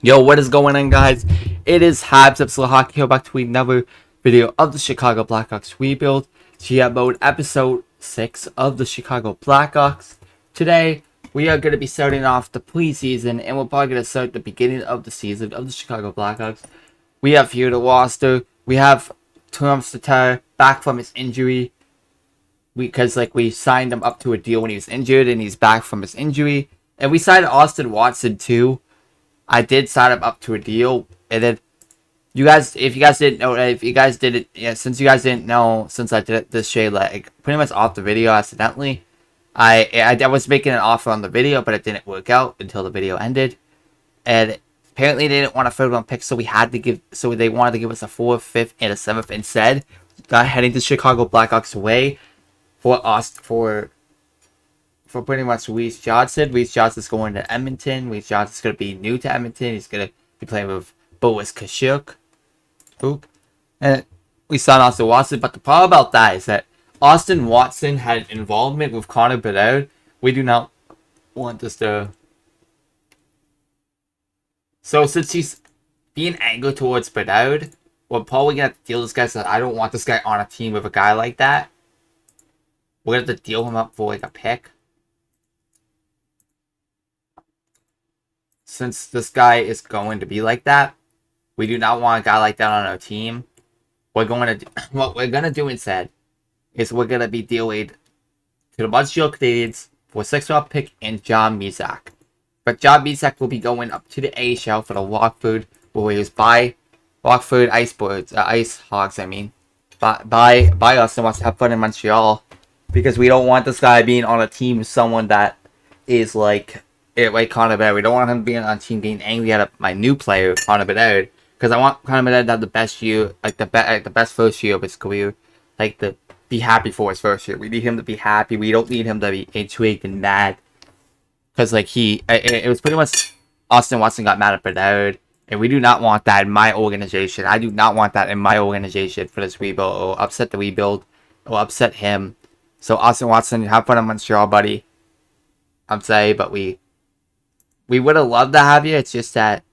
Yo, what is going on, guys? It is Habs Episode Hockey here, back to another video of the Chicago Blackhawks rebuild. GM mode episode 6 of the Chicago Blackhawks. Today, we are going to be starting off the preseason, and we're probably going to start the beginning of the season of the Chicago Blackhawks. We have here the roster. We have Thomas Tatar back from his injury. Because we signed him up to a deal when he was injured, and he's back from his injury. And we signed Austin Watson too. I did sign him up to a deal, and then if you guys didn't know, since you guys didn't know, since I did this shade pretty much off the video accidentally, I was making an offer on the video, but it didn't work out until the video ended, and apparently they didn't want a third round pick, so they wanted to give us a 4th, 5th, and a 7th instead. Heading to Chicago Blackhawks away for pretty much Reese Johnson. Reese Johnson's going to Edmonton. Reese Johnson's going to be new to Edmonton. He's going to be playing with Boris Kachuk. And we signed Austin Watson. But the problem about that is that Austin Watson had involvement with Connor Bedard. We do not want this to... So since he's being angry towards Bedard, we're probably going to have to deal this guy. So I don't want this guy on a team with a guy like that. We're going to have to deal him up for a pick. Since this guy is going to be like that, we do not want a guy like that on our team. What we're gonna do instead is we're gonna be dealing to the Montreal Canadiens for a 6th round pick and John Mizak. But John Mizak will be going up to the AHL for the Rockford, where he was by Rockford Ice Hawks. By us and wants to have fun in Montreal, because we don't want this guy being on a team with someone that is like Connor Bedard. We don't want him being on a team getting angry at my new player, Connor Bedard, because I want Connor Bedard to have the best year, the best first year of his career, to be happy for his first year. We need him to be happy. We don't need him to be intrigued and mad, because it was pretty much Austin Watson got mad at Bedard, and we do not want that in my organization. I do not want that in my organization for this rebuild, or upset the rebuild, or upset him. So Austin Watson, have fun in Montreal, buddy. I'm sorry, but we would have loved to have you. It's just that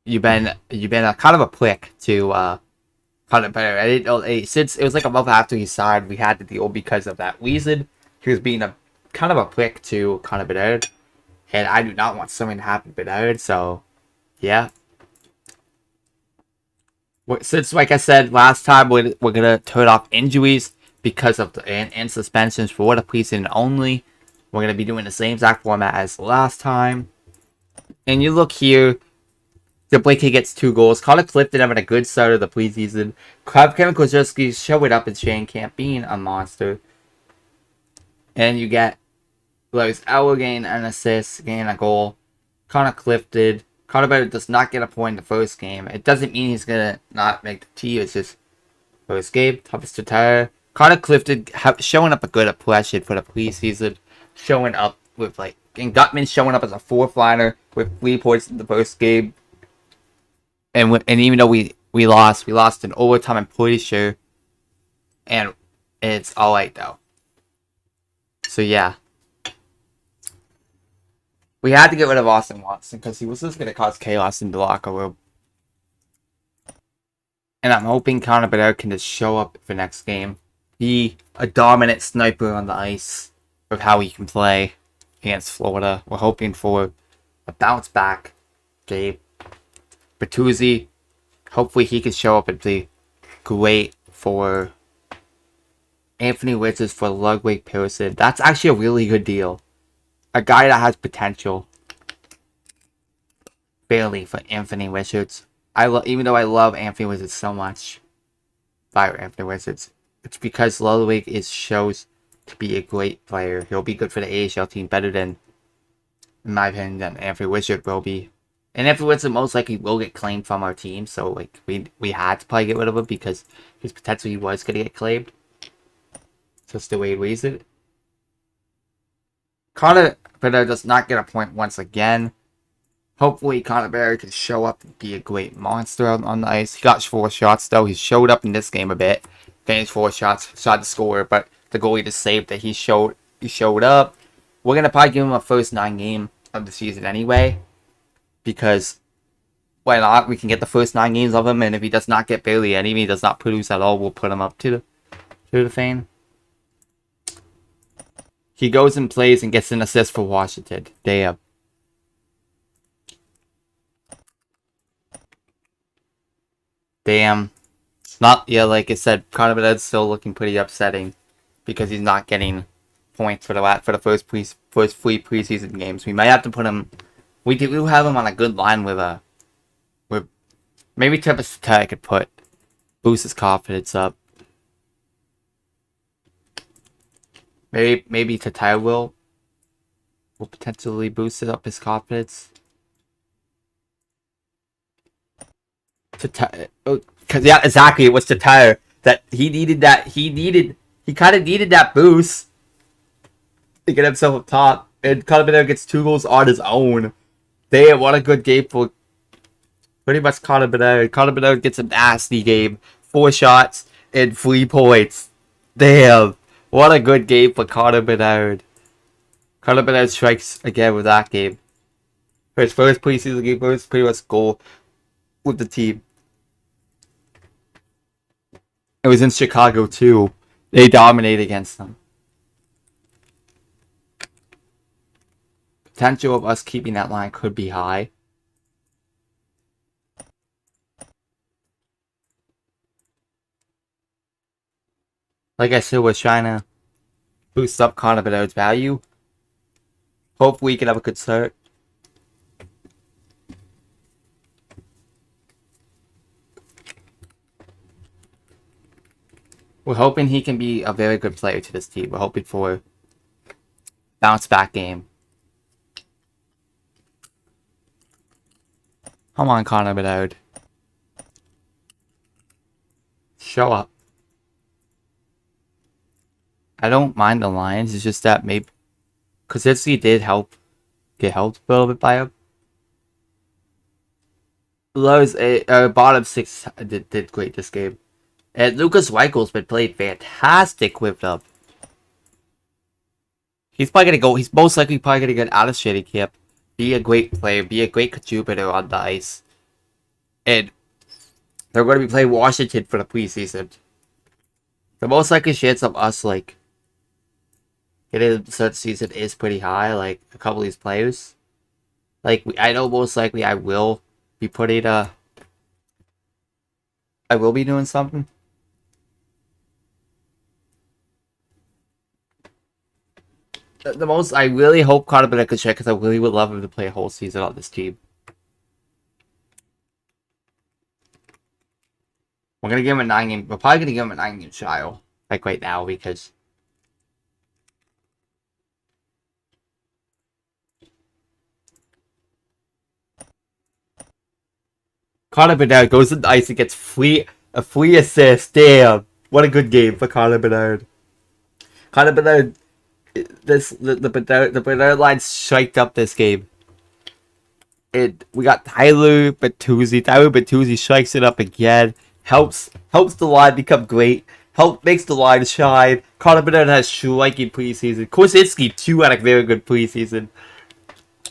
you've been a kind of a prick to Connor Bedard. I didn't know, since it was a month after he signed, we had to deal because of that reason. He was being a kind of a prick to Connor Bedard, and I do not want something to happen to Bedard. So yeah. Since, like I said last time, we're gonna turn off injuries because of and suspensions for the preseason only. We're going to be doing the same exact format as last time. And you look here, the Blackhawks gets 2 goals. Connor Clifton having a good start of the preseason. Kevin Korchinskis showing up in training camp being a monster. And you get Lewis Eller getting an assist, getting a goal. Connor Clifton. Connor Bedard does not get a point in the first game. It doesn't mean he's going to not make the team. It's just first game. Thomas Tatar. Connor Clifton showing up a good impression for the preseason. Showing up with and Gutman showing up as a 4th liner with 3 points in the first game, and even though we lost in overtime, I'm pretty sure, and it's all right though. So yeah, we had to get rid of Austin Watson because he was just gonna cause chaos in the locker room, and I'm hoping Connor Bedard can just show up for next game, be a dominant sniper on the ice. Of how he can play against Florida. We're hoping for a bounce back game. Bertuzzi, hopefully he can show up and be great for Anthony Richards for Ludwig Pearson. That's actually a really good deal. A guy that has potential. Barely for Anthony Richards. Even though I love Anthony Richards so much. Fire Anthony Richards. It's because Ludwig shows to be a great player. He'll be good for the AHL team, better than, in my opinion, than Anthony Richards will be. And Anthony Richards most likely will get claimed from our team, so we had to probably get rid of him because his potential he was gonna get claimed. So that's the way it reads it. Connor Bedard does not get a point once again. Hopefully Connor Bedard can show up and be a great monster on the ice. He got 4 shots though. He showed up in this game a bit. Finished 4 shots, shot to score, but the goalie just saved that he showed up. We're gonna probably give him a first 9 game of the season anyway. because why not? We can get the first 9 games of him, and if he does not get barely any, he does not produce at all, we'll put him up to the thing. He goes and plays and gets an assist for Washington. Damn. Damn. Not, yeah, like I said, Connor Bedard's still looking pretty upsetting because he's not getting points for the first 3 preseason games. We might have to put him. We do have him on a good line with maybe Travis Tatar could boost his confidence up. Maybe Tatar will potentially boost it up his confidence. Tatar, because yeah, exactly. It was Tatar that he needed. He kind of needed that boost to get himself up top. And Connor Bedard gets 2 goals on his own. Damn, what a good game for pretty much Connor Bedard. Connor Bedard gets a nasty game. 4 shots and 3 points. Damn, what a good game for Connor Bedard. Connor Bedard strikes again with that game. For his first preseason game, first pretty much goal with the team. It was in Chicago too. They dominate against them. Potential of us keeping that line could be high. Like I said, we're trying to boost up Connor Bedard's value. Hopefully we can have a good start. We're hoping he can be a very good player to this team. We're hoping for a bounce back game. Come on, Connor Bedard. Show up. I don't mind the Lions. It's just that maybe Korchinskis did get helped a little bit by him. Lowe's bottom 6 did great this game. And Lucas Weichel's been playing fantastic with them. He's probably gonna go. He's most likely probably gonna get out of training camp, be a great player, be a great contributor on the ice, and they're going to be playing Washington for the preseason. The most likely chance of us getting the start of the season is pretty high. Like a couple of these players, I know most likely I will be I will be doing something. The most I really hope Connor Bedard could check because I really would love him to play a whole season on this team. We're gonna give him a 9-game. We're probably gonna give him a 9-game trial, like right now, because Connor Bedard goes to the ice and gets a free assist. Damn, what a good game for Connor Bedard. Connor Bedard. The Bedard line striked up this game. We got Tyler Bertuzzi. Tyler Bertuzzi strikes it up again. Helps the line become great. Makes the line shine. Connor Bedard has striking preseason. Korchinskis too had a very good preseason.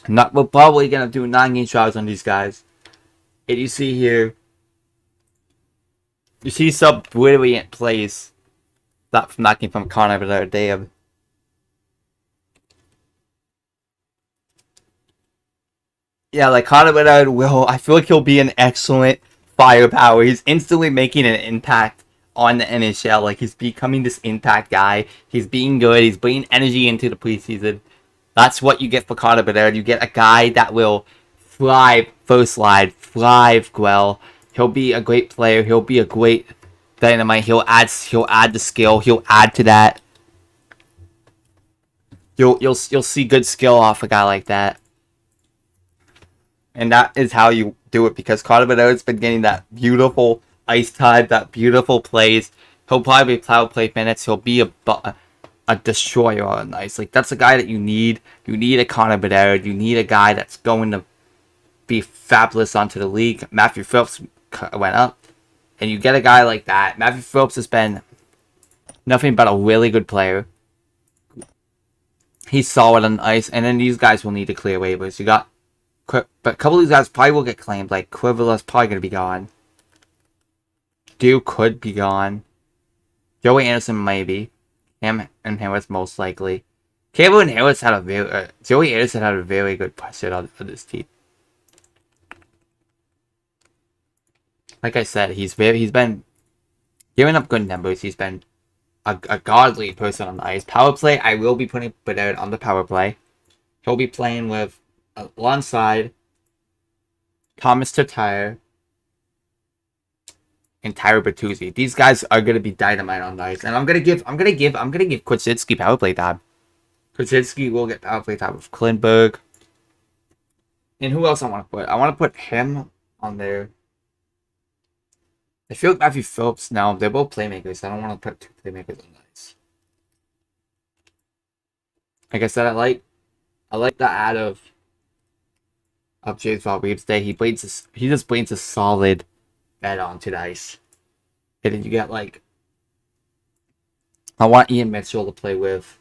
We're probably gonna do 9-game trials on these guys. And you see here, you see some brilliant plays from that game from Connor Bedard. Damn. Yeah, like Connor Bedard I feel like he'll be an excellent firepower. He's instantly making an impact on the NHL. Like, he's becoming this impact guy. He's being good. He's bringing energy into the preseason. That's what you get for Connor Bedard. You get a guy that will thrive first line, thrive well. He'll be a great player. He'll be a great dynamite. He'll add the skill. He'll add to that. You'll see good skill off a guy like that. And that is how you do it, because Connor Bedard's been getting that beautiful ice time, that beautiful plays. He'll probably play minutes. He'll be a destroyer on the ice. Like, that's a guy that you need. You need a Connor Bedard. You need a guy that's going to be fabulous onto the league. Matthew Phillips went up, and you get a guy like that. Matthew Phillips has been nothing but a really good player. He's solid on the ice, and then these guys will need to clear waivers. You got But a couple of these guys probably will get claimed. Like Quivela's probably gonna be gone. Duke could be gone. Joey Anderson maybe. Him and Harris most likely. Cable and Harris had a very Joey Anderson had a very good push on this team. Like I said, he's been giving up good numbers. He's been a godly person on the ice. Power play, I will be putting Bedard on the power play. He'll be playing with alongside Thomas Tatar and Tyler Bertuzzi. These guys are gonna be dynamite on the ice, and I'm gonna give Korchinskis power play time. Korchinskis will get power play time with Klingberg. And who else I want to put? I want to put him on there. I feel like Matthew Phillips now. They're both playmakers. So I don't want to put two playmakers on the ice. Like I said, I like the add of James Reeves Day. He just brings a solid bed onto the ice. And then you get like, I want Ian Mitchell to play with.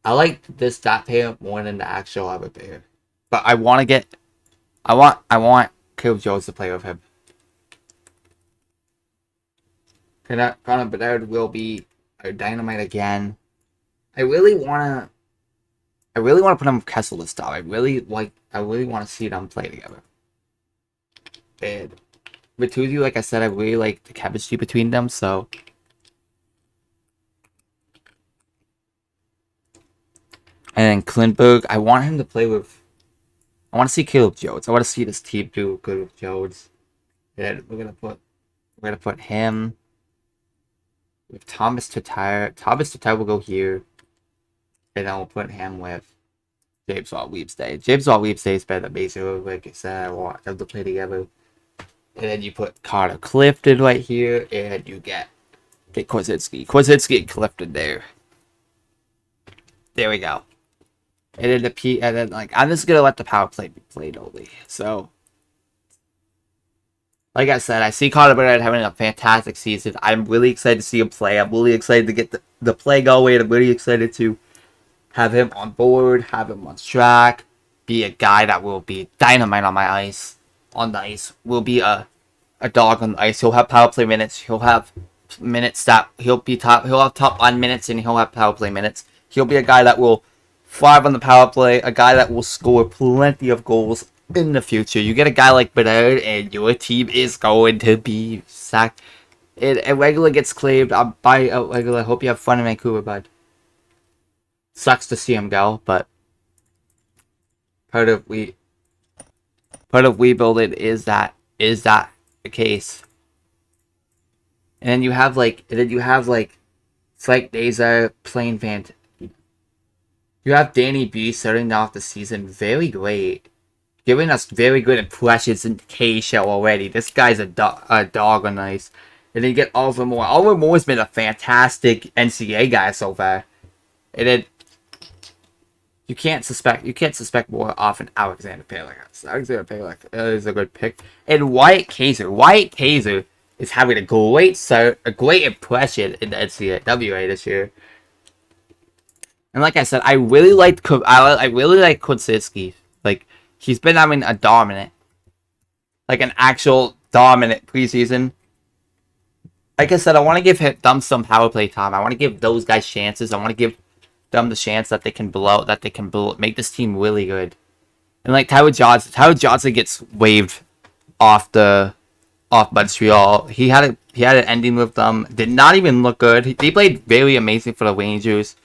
I like this dot pair more than the actual other pair. But I want Caleb Jones to play with him. Connor Bedard will be a dynamite again. I really wanna put him with Kessel this time. I really want to see them play together. And Bertuzzi, like I said, I really like the chemistry between them, so and then Klingberg, I want him to play with. I want to see Caleb Jones. I want to see this team do good with Jones. And we're gonna put him with Thomas Tatar. Thomas Tatar will go here, and then we'll put him with James Reeves Day. James Reeves Day has been amazing. Like I said, I want them to play together. And then you put Carter Clifton right here, and you get Korchinskis and Clifton there. There we go. And then I'm just gonna let the power play be played only. So, like I said, I see Connor Bedard having a fantastic season. I'm really excited to see him play. I'm really excited to get the play going. I'm really excited to have him on board, have him on track, be a guy that will be dynamite on the ice. Will be a dog on the ice. He'll have power play minutes. He'll have minutes that he'll have top line minutes, and he'll have power play minutes. He'll be a guy that will thrive on the power play, a guy that will score plenty of goals in the future. You get a guy like Bedard, and your team is going to be sacked. A regular gets claimed. By a regular. Hope you have fun in Vancouver, bud. Sucks to see him go, but part of rebuilding is that the case. And then you have like Frank Nazar playing fantastic. You have Danny B starting off the season very great, giving us very good impressions in the K show already. This guy's a dog on ice. And then you get Oliver Moore. Oliver Moore's been a fantastic NCAA guy so far. And then you can't suspect more often Alexander Pelech. Alexander Pelech is a good pick. And Wyatt Kaiser. Wyatt Kaiser is having a great impression in the NCAA this year. And like I said, I really like Korchinskis. Like, he's been having an actual dominant preseason. Like I said, I want to give them some power play time. I want to give those guys chances. I want to give them the chance that they can make this team really good. And like Tyler Johnson gets waived off Montreal. He had an ending with them. Did not even look good. He played very amazing for the Rangers.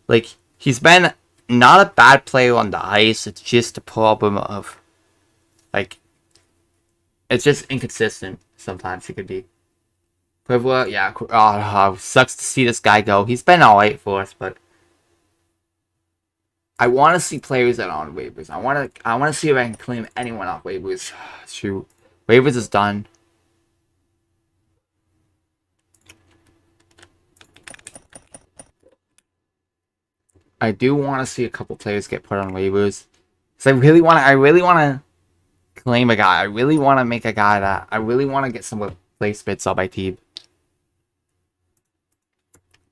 Like, he's been not a bad player on the ice. It's just a problem of, like, it's just inconsistent. Sometimes he could be. Quivela, yeah. Sucks to see this guy go. He's been alright for us, but I want to see players that are on waivers. I want to see if I can claim anyone off waivers. Shoot, waivers is done. I do want to see a couple players get put on waivers. So I really want to claim a guy. I really want to make a guy that I really want to get some replacements on my team.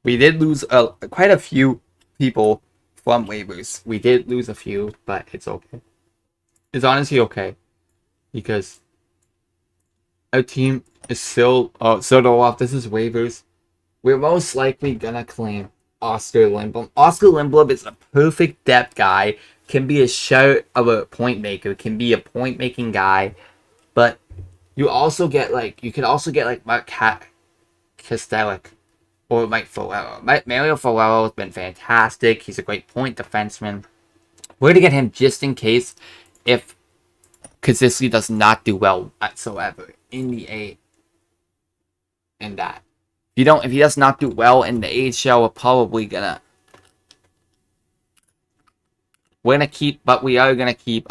We did lose quite a few people from waivers. We did lose a few, but it's okay. It's honestly okay because our team is still off. This is waivers. We're most likely gonna claim Oscar Lindblom. Oscar Lindblom is a perfect depth guy. Can be a shout of a point maker. Can be a point making guy, but you could also get like Mark Kastelic or Mike Ferrero. Mario Ferrero has been fantastic. He's a great point defenseman. We're gonna get him just in case if Korchinskis does not do well whatsoever in the A. In that, if he does not do well in the AHL, we're probably gonna. We are gonna keep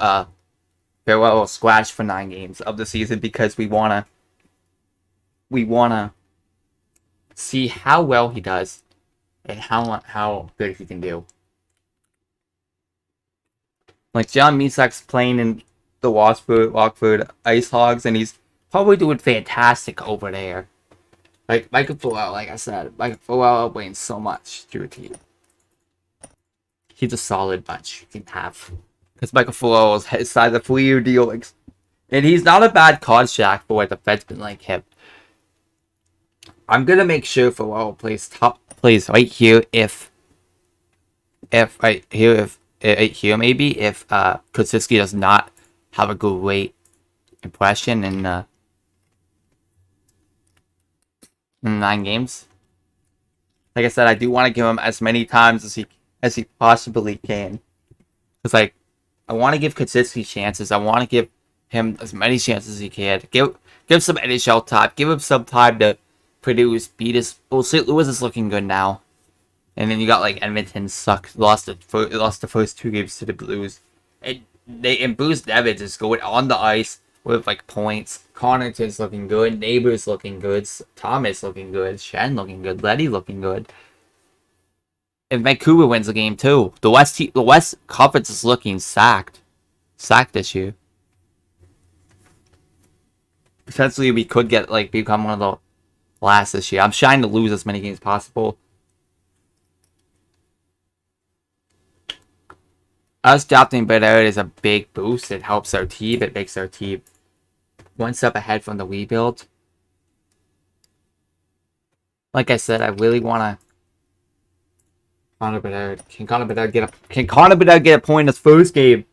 Ferrero scratch for 9 games of the season because we wanna see how well he does and how good he can do. Like John Misak's playing in the Watford Ice Hogs, and he's probably doing fantastic over there. Like Michael Ferrero, like I said, Michael Ferrero brings so much to your team. He's a solid bunch you can have. Because Michael Ferrero has signed a 3-year deal, and he's not a bad contract for a defenseman like him. I'm gonna make sure Ferrero plays right here if Korchinskis does not have a great impression in 9 games. Like I said, I do want to give him as many times as he possibly can. Because I want to give Korchinskis chances. I want to give him as many chances as he can. Give some NHL time. Give him some time to produce. Beat us. Well, St. Louis is looking good now. And then you got like Edmonton lost the first 2 games to the Blues. And Bruce Nevins is going on the ice with like points. Connaughton's looking good. Neighbors looking good. Thomas looking good. Shen looking good. Letty looking good. If Vancouver wins the game too, the West Conference is looking sacked this year. Potentially, we could become one of the last this year. I'm trying to lose as many games as possible. Us drafting Bedard is a big boost. It helps our team. It makes our team one step ahead from the rebuild. Like I said, I really want to. Connor Bedard. Can Connor Bedard get a point in his first game?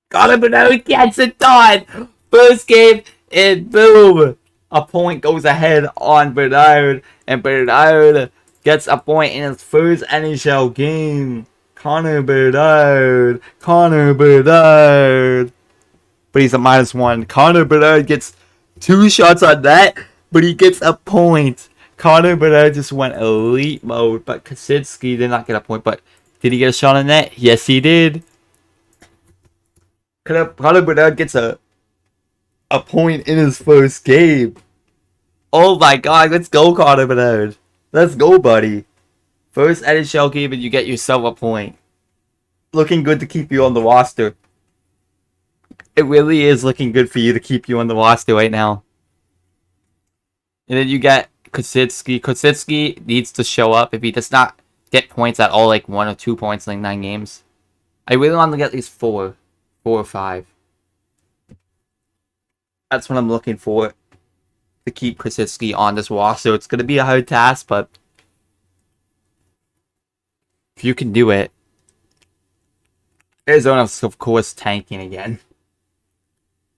Connor Bedard gets it done! First game, and boom! A point goes ahead on Bedard, and Bedard gets a point in his first NHL game. Connor Bedard. But he's a -1. Connor Bedard gets 2 shots on that, but he gets a point. Connor Bedard just went elite mode, but Korchinskis did not get a point. But did he get a shot on net? Yes, he did. Connor Bedard gets a point in his first game. Oh my god, let's go, Connor Bedard. Let's go, buddy. First NHL game and you get yourself a point. Looking good to keep you on the roster. It really is looking good for you to keep you on the roster right now. And then you get Korchinskis. Korchinskis needs to show up. If he does not get points at all, like 1 or 2 points in 9 games, I really want to get at least 4 or 5. That's what I'm looking for to keep Korchinskis on this roster. It's going to be a hard task, but if you can do it. Arizona's, of course, tanking again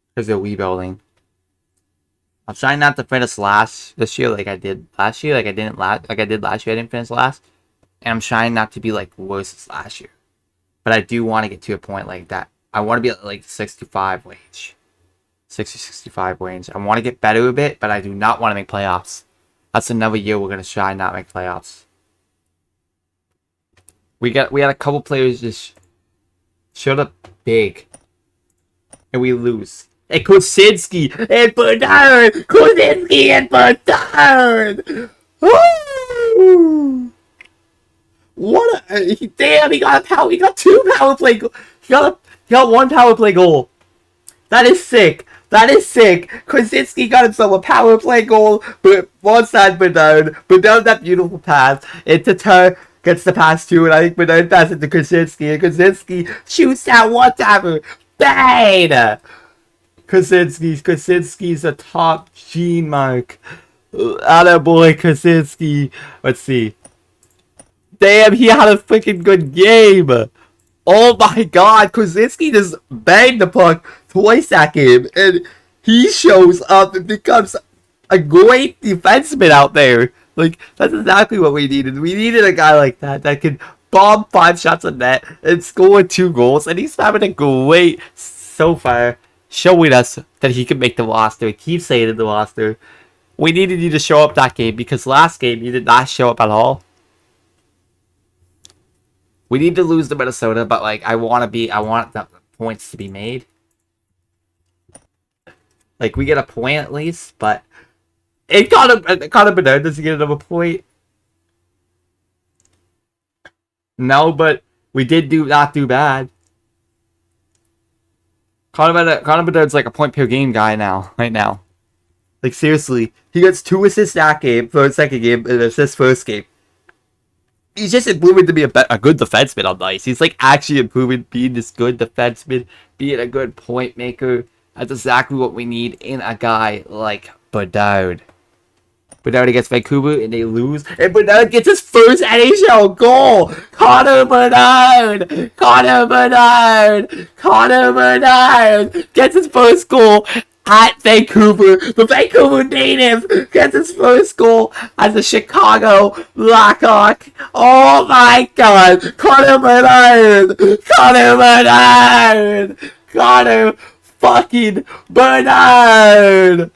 because they're rebuilding. I'm trying not to finish last this year like I did last year. Like I did last year. I didn't finish last. And I'm trying not to be like worse as last year. But I do want to get to a point like that. I want to be at like 65 range. 60-65 range. I want to get better a bit, but I do not want to make playoffs. That's another year we're going to try not make playoffs. We had a couple players just showed up big. And we lose. And Korchinskis and Bedard! Korchinskis and Bedard! Woo! What a... Damn, he got 2 power play goals. He got 1 power play goal. That is sick. Korchinskis got himself a power play goal, but alongside Bedard. Bedard that beautiful pass. And Tatar gets the pass to, and I think Bedard passes it to Korchinskis, and Korchinskis shoots that one-timer. Bang! Korchinskis a top gene mark. Attaboy Korchinskis. Let's see. Damn, he had a freaking good game. Oh my god, Korchinskis just banged the puck twice that game, and he shows up and becomes a great defenseman out there. Like, that's exactly what we needed. We needed a guy like that could bomb 5 shots on net and score 2 goals, and he's having a great so far, showing us that he can make the roster. He keeps saying in the roster. We needed you to show up that game, because last game you did not show up at all. We need to lose to Minnesota, but like I want the points to be made. Like, we get a point at least, but Connor Bedard doesn't get another point. No, but we did not do bad. Connor Bedard's like a point per game guy right now. Like, seriously, he gets 2 assists that game for the second game and an assist first game. He's just improving to be a good defenseman on the ice. He's like actually improving, being this good defenseman, being a good point maker. That's exactly what we need in a guy like Bedard. Bedard against Vancouver and they lose. And Bedard gets his first NHL goal. Connor Bedard gets his first goal at Vancouver. The Vancouver native gets his first goal as a Chicago Blackhawk. Oh my god. Connor fucking Bedard.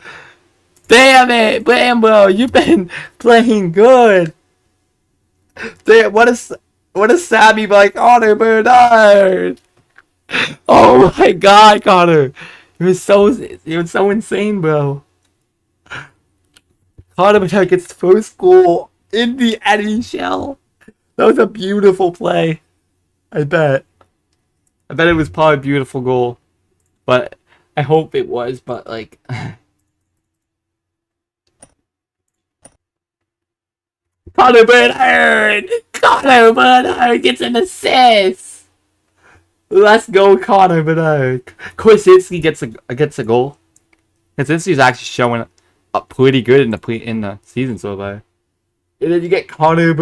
Damn it, Brambo, you've been playing good. Damn, what a Sammy by Connor Bedard. Oh my god, Connor. You're so insane, bro. Connor Bedard gets the first goal in the NHL. That was a beautiful play. I bet it was probably a beautiful goal. But I hope it was, but like Connor Bedard gets an assist. Let's go, Connor Bedard. Korchinskis gets a goal. Korchinskis actually showing up pretty good in the season so far. And then you get Connor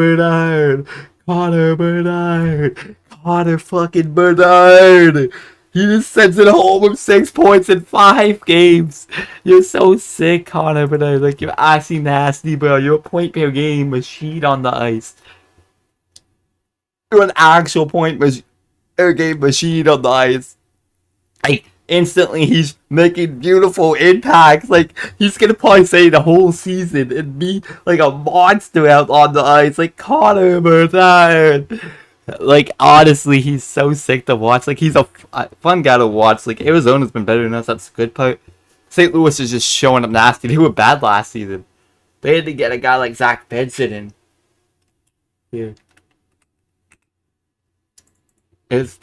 fucking Bedard. He just sends it home with 6 points in 5 games. You're so sick, Connor Bedard. Like, you're actually nasty, bro. You're a point per game machine on the ice. You're an actual point per game machine on the ice. Like, instantly he's making beautiful impacts. Like, he's gonna probably say the whole season and be like a monster out on the ice. Like, Connor Bedard. Like, honestly, he's so sick to watch. Like, he's a fun guy to watch. Like, Arizona's been better than us. That's the good part. St. Louis is just showing up nasty. They were bad last season. They had to get a guy like Zach Benson in here. That's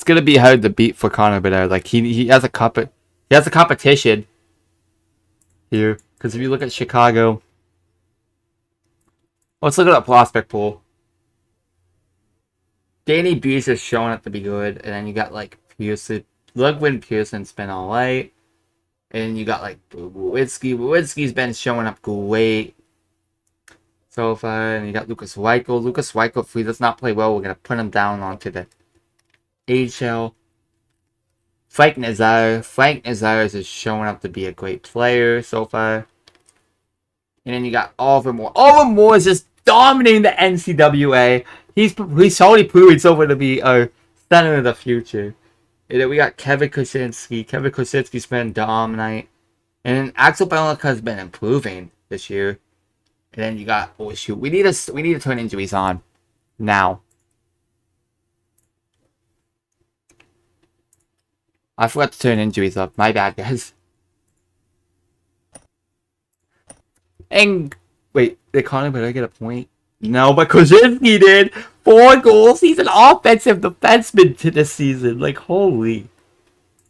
gonna be hard to beat for Connor Bedard. Like, he has a competition here. Because if you look at Chicago, let's look at that prospect pool. Danny Beers is showing up to be good, and then you got like Pearson. Ludwig Pearson's been alright, and you got like Wawitsky. Wawitsky's been showing up great so far, and you got Lucas Weichel. Lucas Weichel, if he does not play well, we're gonna put him down onto the AHL. Frank Nazar is showing up to be a great player so far, and then you got Oliver Moore. Oliver Moore is just dominating the NCAA. He's totally proven over to be our center of the future. And then we got Kevin Korchinskis. Kevin Korchinskis's been dominant. And then Axel Bellick has been improving this year. And then you got, oh shoot, we need to turn injuries on now. I forgot to turn injuries up. My bad, guys. And wait, did Connor Bedard get a point? No, but Korchinskis did. 4 goals. He's an offensive defenseman to this season. Like, holy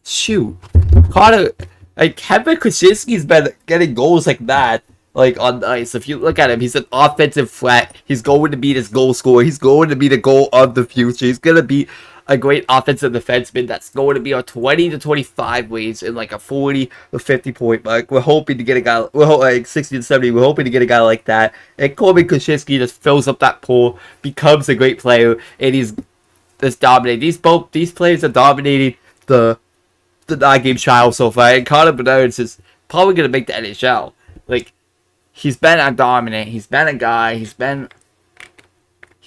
shoot. Kevin Korchinski's been getting goals like that like on the ice. If you look at him, he's an offensive threat. He's going to be this goal scorer. He's going to be the goal of the future. He's going to be a great offensive defenseman that's going to be a 20 to 25 wins and like a 40 to 50 point mark. We're hoping to get a guy, like 60 to 70. We're hoping to get a guy like that. And Korchinskis just fills up that pool, becomes a great player, and he's just dominating. These players are dominating the 9-game trial so far. And Connor Bedard is probably going to make the NHL. Like, he's been a dominant. He's been a guy. He's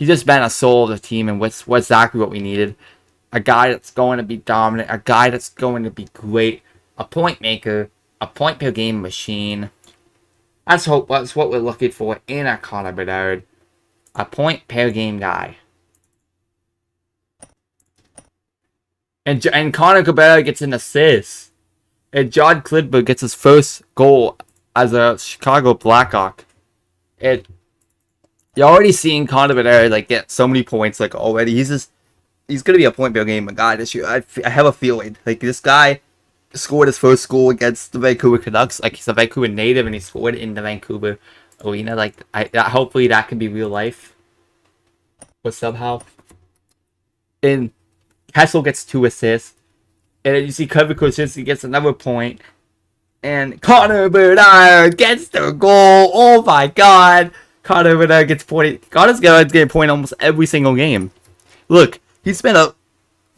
just been a soul of the team, and what's exactly what we needed. A guy that's going to be dominant. A guy that's going to be great. A point maker. A point per game machine. That's what we're looking for in a Connor Bedard. A point per game guy. And Connor Bedard gets an assist. And John Klidberg gets his first goal as a Chicago Blackhawk. You're already seeing Connor Bedard like get so many points like already. He's gonna be a point per game guy this year. I have a feeling like this guy scored his first goal against the Vancouver Canucks. Like, he's a Vancouver native and he scored in the Vancouver arena. Like, hopefully that can be real life. But somehow, and Kessel gets 2 assists. And then you see Korchinskis gets another point. And Connor Bedard gets the goal. Oh my god. Connor Bedard gets pointed. Connor's getting a point almost every single game. Look, he's been a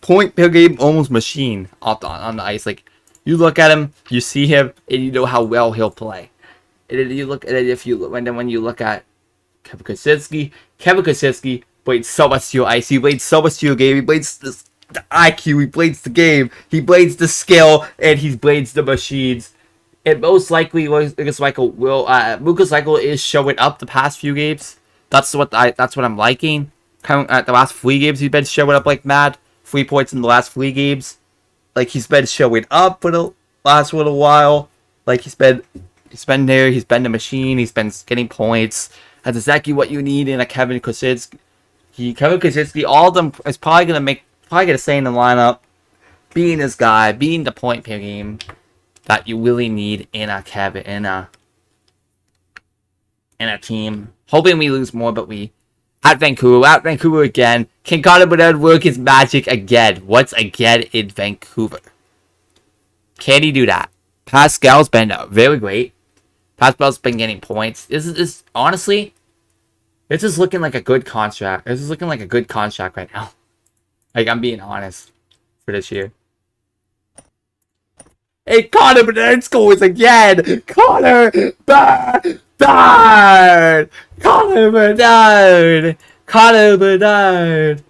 point per game almost machine on the ice. Like, you look at him, you see him, and you know how well he'll play. And then you look at it when you look at Kevin Korchinskis plays so much to your ice. He plays so much to your game. He plays the IQ. He plays the game. He plays the skill, and he plays the machines. And most likely, Lucas Reichel is showing up the past few games. That's what I'm liking. At the last 3 games, he's been showing up like mad. 3 points in the last 3 games. Like, he's been showing up for the last little while. Like, he's been there. He's been the machine. He's been getting points. That's exactly what you need in a Kevin Korchinskis. Kevin Korchinskis, all of them is probably gonna stay in the lineup, being this guy, being the point per game that you really need in a team. Hoping we lose more, but we at Vancouver again. Can Connor Bedard work his magic again? Once again in Vancouver. Can he do that? Pascal's been very great. Pascal's been getting points. This is honestly, this is looking like a good contract. This is looking like a good contract right now. Like, I'm being honest for this year. Hey, Connor Bedard scores again! Connor Bedard! Connor Bedard! Connor Bedard!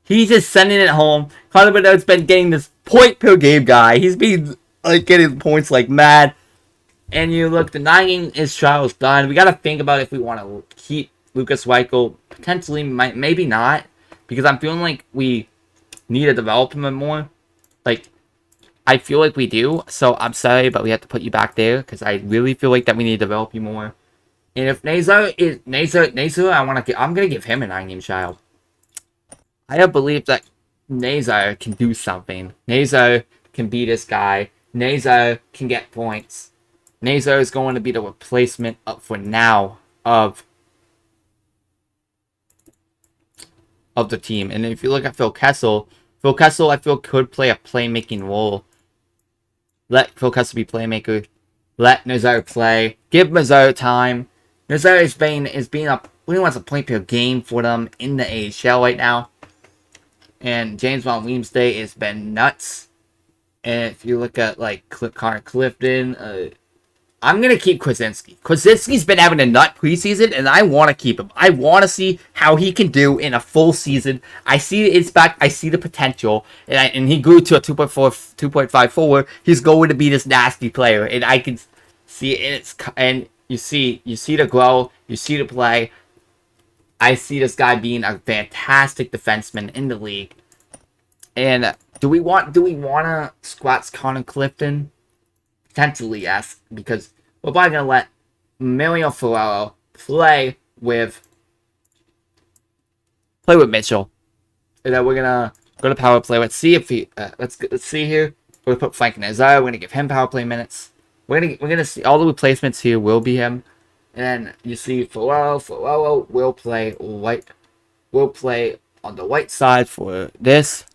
He's just sending it home. Connor Bedard's been getting this point per game guy. He's been like getting points like mad. And you look, the 9-game is trial is done. We gotta think about if we want to keep Lucas Reichel. Potentially, maybe not. Because I'm feeling like we need to develop him more. Like, I feel like we do. So I'm sorry, but we have to put you back there. Because I really feel like that we need to develop you more. And if Nazar, I'm gonna give him a 9-game trial. I have belief that Nazar can do something. Nazar can be this guy. Nazar can get points. Nazar is going to be the replacement up for now of the team. And if you look at Phil Kessel, I feel could play a playmaking role. Let Phil Kessel be playmaker. Let Nazar play. Give Nazar time. Nazar is being really wants a point per game for them in the AHL right now. And James Von Riemsdyk has been nuts. And if you look at like Connor Clifton, I'm going to keep Korchinskis. Korchinskis been having a nut preseason, and I want to keep him. I want to see how he can do in a full season. I see it's back. I see the potential. And he grew to a 2.5 forward. He's going to be this nasty player. And I can see it. And you see the grow. You see the play. I see this guy being a fantastic defenseman in the league. And do we want to squat Connor Clifton? Potentially, yes, because we're probably going to let Emilio Ferraro play with Mitchell. And then we're going to go to power play. Let's see if he... let's see here. We're going to put Frank Nazar. We're going to give him power play minutes. We're gonna see all the replacements here will be him. And then you see Ferraro will play white. Will play on the white side for this.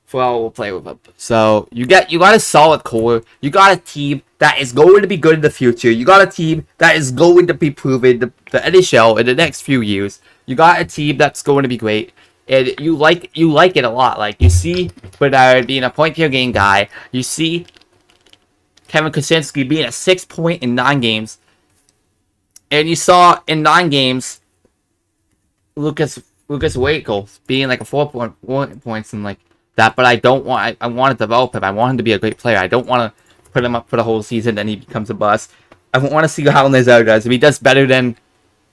Ferraro will play with him. So you got a solid core. You got a team that is going to be good in the future. You got a team that is going to be proven the NHL in the next few years. You got a team that's going to be great. And you like it a lot. Like you see Bedard being a point per game guy. You see Kevin Korchinskis being a 6 point in 9 games. And you saw in 9 games Lucas Wakel being like a 4 points and like that, but I want to develop him. I want him to be a great player. I don't want to put him up for the whole season and he becomes a bust. I want to see how Nazar does. If he does better than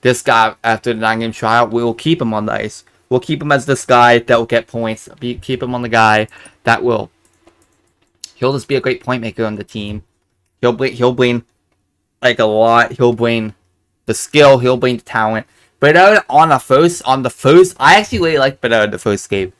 this guy after the 9-game tryout, we will keep him on the ice. We'll keep him as this guy that will get points. Keep him on the guy that will. He'll just be a great point maker on the team. He'll bring like a lot. He'll bring the skill. He'll bring the talent. Bedard on the first, I actually really like Bedard the first few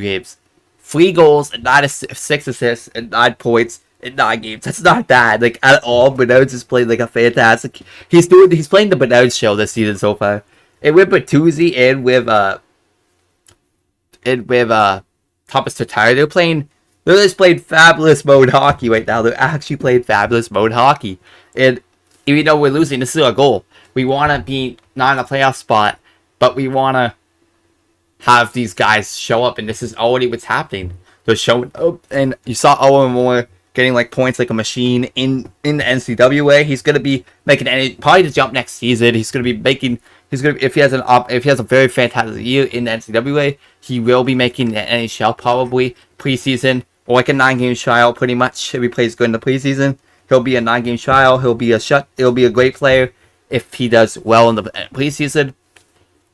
games. 3 goals and 6 assists and 9 points in 9 games. That's not bad, like at all. Bedard just played like a fantastic. He's playing the Bedard show this season so far. And with Bertuzzi and with Thomas Tatar, they're just playing fabulous mode hockey right now. They're actually playing fabulous mode hockey. And even though we're losing, this is our goal. We want to be not in a playoff spot, but we want to have these guys show up, and this is already what's happening. They're showing up, and you saw Owen Moore getting like points like a machine in the NCAA. He's gonna be making probably the jump next season. If he has a very fantastic year in the NCAA, he will be making the NHL probably preseason or like a 9-game trial pretty much. If he plays good in the preseason, he'll be a 9-game trial. He'll be a great player if he does well in the preseason.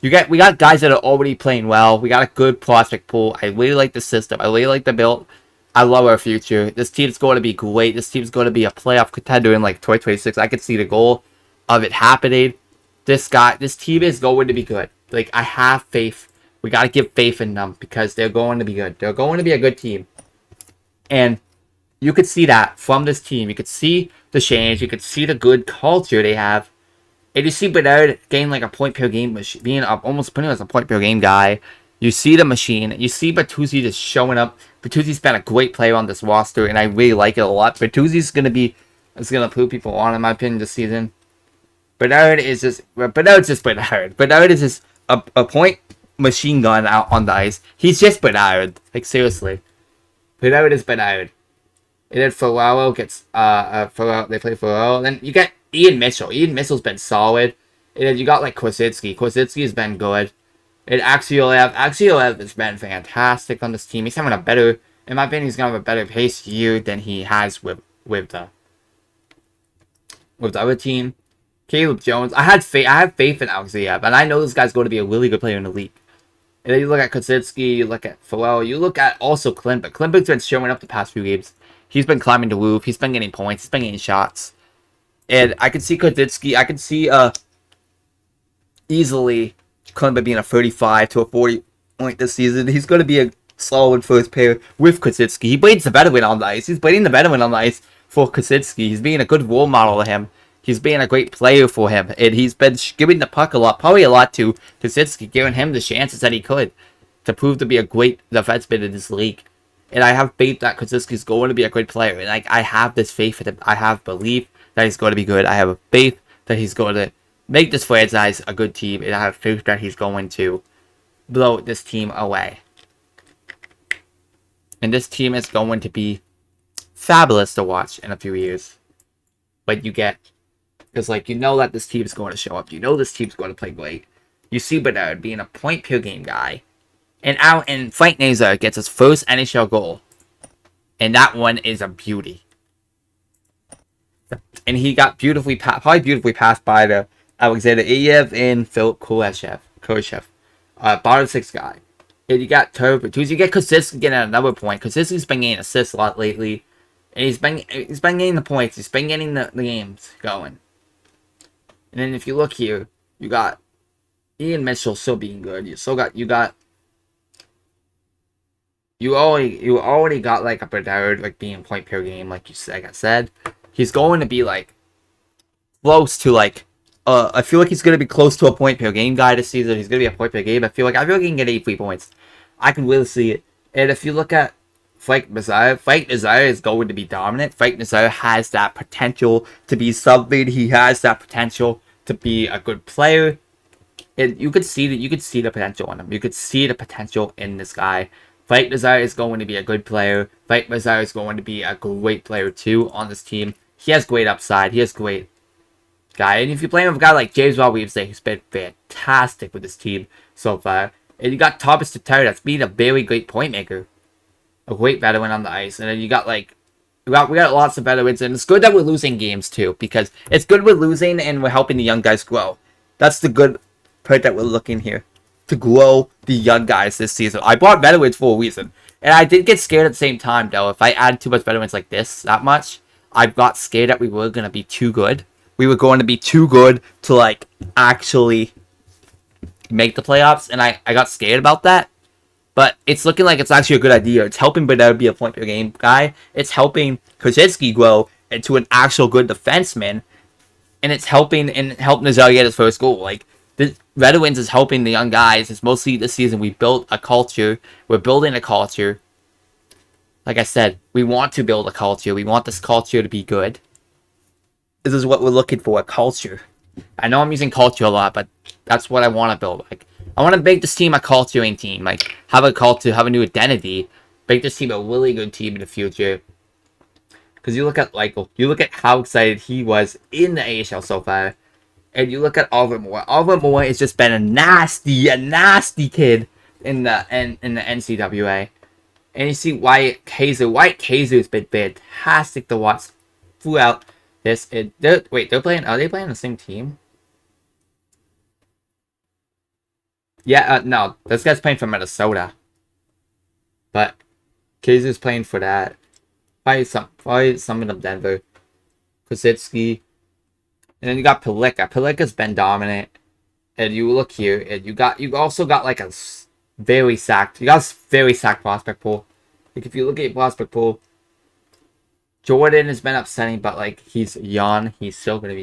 We got guys that are already playing well. We got a good prospect pool. I really like the system. I really like the build. I love our future. This team's going to be great. This team's going to be a playoff contender in like 2026. I can see the goal of it happening. This team is going to be good. Like, I have faith. We got to give faith in them because they're going to be good. They're going to be a good team. And you could see that from this team. You could see the change. You could see the good culture they have. And you see Bedard getting like a point per game, being almost pretty much a point per game guy. You see the machine. You see Bertuzzi just showing up. Bertuzzi's been a great player on this roster, and I really like it a lot. Bertuzzi's gonna prove people on, in my opinion, this season. Bedard's just Bedard. Bedard is just a point machine gun out on the ice. He's just Bedard. Like, seriously. Bedard is Bedard. And then Ferraro gets they play Ferraro. Then you get Ian Mitchell. Ian Mitchell's been solid. And then you got like Korchinskis. Korchinski's been good. And Axiolev has been fantastic on this team. He's having in my opinion, he's gonna have a better pace year than he has with the other team. Caleb Jones. I have faith in Axiolev, and I know this guy's going to be a really good player in the league. And then you look at Korchinskis, you look at Ferraro, you look at also Klimp. Klimp's been showing up the past few games. He's been climbing the roof. He's been getting points. He's been getting shots. And I can see Korchinskis. I can see easily Klimp being a 35 to a 40 point this season. He's going to be a solid first pair with Korchinskis. He bleeds the veteran on the ice. He's bleeding the veteran on the ice for Korchinskis. He's being a good role model to him. He's being a great player for him. And he's been giving the puck a lot, probably a lot to Korchinskis, giving him the chances that he could to prove to be a great defenseman in this league. And I have faith that Korchinskis going to be a great player. And I have this faith in him. I have belief that he's going to be good. I have faith that he's going to make this franchise a good team. And I have faith that he's going to blow this team away. And this team is going to be fabulous to watch in a few years. But because like you know that this team is going to show up. You know this team's going to play great. You see Bedard being a point per game guy. And Frank Nazar gets his first NHL goal. And that one is a beauty. And he got beautifully passed by the Alexander Ilyev and Philip Kurashev. Bottom 6 guy. And you got Bertuzzi. You get Korchinskis getting another point. Korchinski's been getting assists a lot lately. And he's been getting the points. He's been getting the games going. And then if you look here, you got Ian Mitchell still being good. You already got like a Bedard like being point per game, like I said. he's going to be like close to like I feel like he's gonna be close to a point per game guy this season. He's gonna be a point per game. I feel like he can get 83 points. I can really see it. And if you look at Frank Nazar is going to be dominant. Frank Nazar has that potential to be something. He has that potential to be a good player. And you could see that. You could see the potential in him. You could see the potential in this guy. Frank Nazar is going to be a good player. Frank Nazar is going to be a great player too on this team. He has great upside. He has great guy. And if you're playing with a guy like James Williams, he's been fantastic with this team so far. And you got Thomas Tatar that's been a very great point maker. A great veteran on the ice. And then you got like we got lots of veterans, and it's good that we're losing games too, because it's good we're losing and we're helping the young guys grow. That's the good part that we're looking here. To grow the young guys this season. I bought veterans for a reason. And I did get scared at the same time though. If I add too much veterans like this, that much, I got scared that we were gonna be too good. We were going to be too good to like actually make the playoffs, and I got scared about that. But it's looking like it's actually a good idea. It's helping Bedard be a point per game guy. It's helping Korchinskis grow into an actual good defenseman, and it's helping Nazar get his first goal. Like the veterans is helping the young guys. It's mostly this season we built a culture. We're building a culture. Like I said, we want to build a culture. We want this culture to be good. This is what we're looking for, a culture. I know I'm using culture a lot, but that's what I want to build. Like, I want to make this team a culturing team. Like, have a culture, have a new identity. Make this team a really good team in the future. Because you look at how excited he was in the AHL so far. And you look at Oliver Moore. Oliver Moore has just been a nasty kid in the NCAA. And you see Wyatt Kaiser. Wyatt Kaiser has been fantastic to watch throughout. Are they playing on the same team? Yeah, no. This guy's playing for Minnesota. But Kaiser's playing for that. Probably someone of Denver. Korchinskis. And then you got Pelika. Pelika's been dominant. And you look here, and you also got like a very sacked prospect pool. Like if you look at your prospect pool, Jordan has been upsetting, but like he's young, he's gonna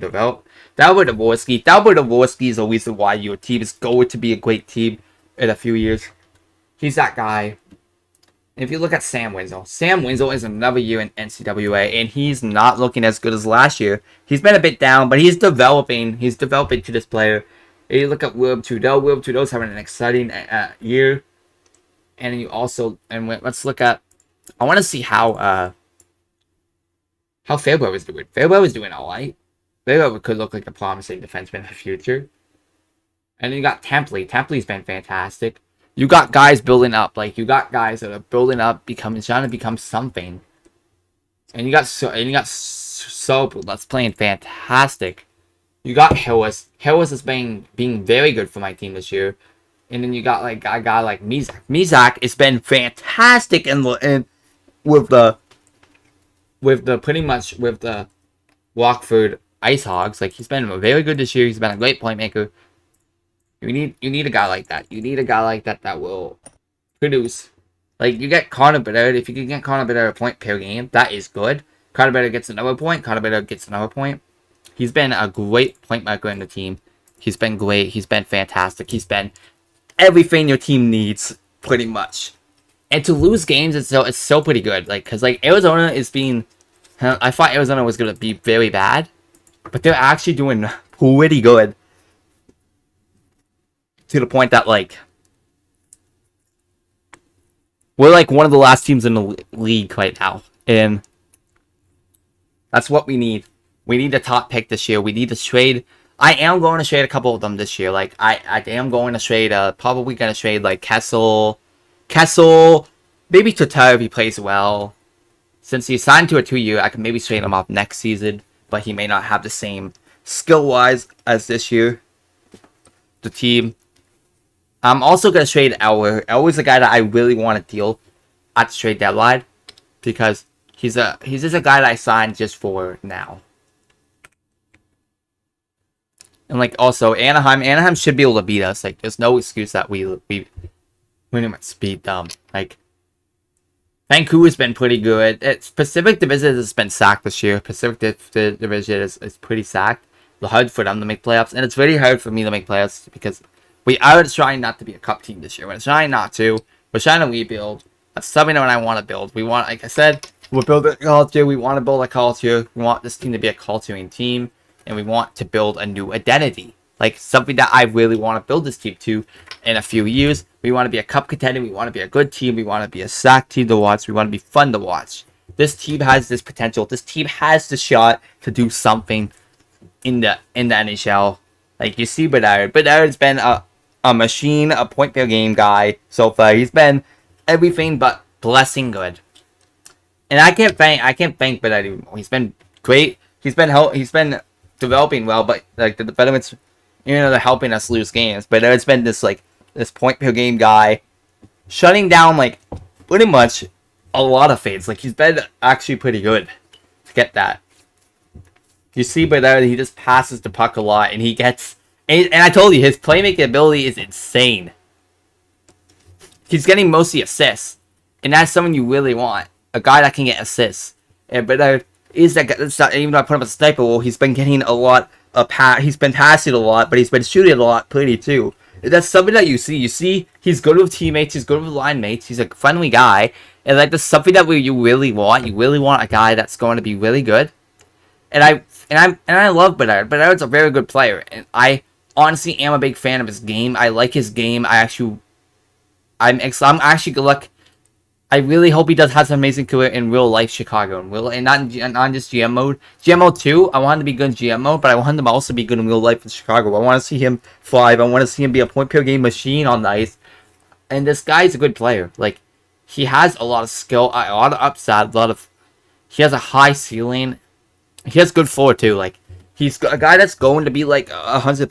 develop. Dalbert Dvorsky is the reason why your team is going to be a great team in a few years. He's that guy. And if you look at Sam Winslow is another year in NCAA, and he's not looking as good as last year. He's been a bit down, but he's developing. He's developing to this player. And you look at Willem Trudeau. Willem Trudeau's having an exciting year. And you also let's look at. I want to see how Fairweather is doing. Fairweather is doing alright. Fairweather could look like a promising defenseman in the future. And then you got Templey. Templey's been fantastic. You got guys building up. Like you got guys that are building up, trying to become something. And you got Soap that's playing fantastic. You got Hillis. Hillis is being very good for my team this year. And then you got like a guy like Mizak. Mizak has been fantastic with the Rockford Ice Hogs. Like he's been very good this year. He's been a great playmaker. You need a guy like that. You need a guy like that that will produce. Like you get Connor Bedard. If you can get Connor Bedard a point per game, that is good. Connor Bedard gets another point. Connor Bedard gets another point. He's been a great point maker in the team. He's been great. He's been fantastic. He's been everything your team needs, pretty much. And to lose games, it's so pretty good. Like, cause like Arizona is being, I thought Arizona was gonna be very bad, but they're actually doing pretty good. To the point that like, we're like one of the last teams in the league right now, and that's what we need. We need a top pick this year. We need to trade. I am going to trade a couple of them this year. Like I am going to trade. Probably going to trade like Kessel, maybe Tatar if he plays well. Since he's signed to a 2-year, I can maybe trade him off next season, but he may not have the same skill-wise as this year. The team. I'm also going to trade Elwer. Elwer's the guy that I really want to deal at the trade deadline, because he's just a guy that I signed just for now. And like also Anaheim should be able to beat us. Like there's no excuse that we pretty much beat them. Like Vancouver's been pretty good. Pacific Division has been sacked this year. Division is pretty sacked. It's hard for them to make playoffs, and it's very hard for me to make playoffs because we are trying not to be a cup team this year. We're trying not to. We're trying to rebuild. That's something that I want to build. We want, like I said, we're building a culture. We want to build a culture. We want this team to be a culturing team, and we want to build a new identity. Like something that I really want to build this team to in a few years. We want to be a cup contender. We want to be a good team. We want to be a sack team to watch. We want to be fun to watch. This team has this potential. This team has the shot to do something in the NHL. Like you see Bedard. Bedard's been a machine, a point per game guy so far. He's been everything but blessing good. And I can't thank Bedard anymore. He's been great. He's been developing well, but like the developments, they're helping us lose games. But it's been this point per game guy shutting down like pretty much a lot of fades. Like he's been actually pretty good to get that. You see Bedard, he just passes the puck a lot, and he gets. And I told you, his playmaking ability is insane. He's getting mostly assists, and that's someone you really want. A guy that can get assists. And Bedard is that guy, even though I put him as a sniper, well, he's been getting a lot of he's been passing a lot, but he's been shooting a lot pretty too. That's something that you see. You see, he's good with teammates, he's good with line mates, he's a friendly guy, and like that's something that you really want. You really want a guy that's going to be really good. And I love Bedard. Bedard's a very good player, and I honestly am a big fan of his game. I like his game. I'm actually good. I really hope he does have an amazing career in real life Chicago, and not just GM mode. GM mode too. I want him to be good in GM mode, but I want him to also be good in real life in Chicago. I want to see him thrive. I want to see him be a point per game machine on the ice. And this guy's a good player. Like he has a lot of skill, a lot of upside, he has a high ceiling. He has good floor too. Like he's a guy that's going to be like 100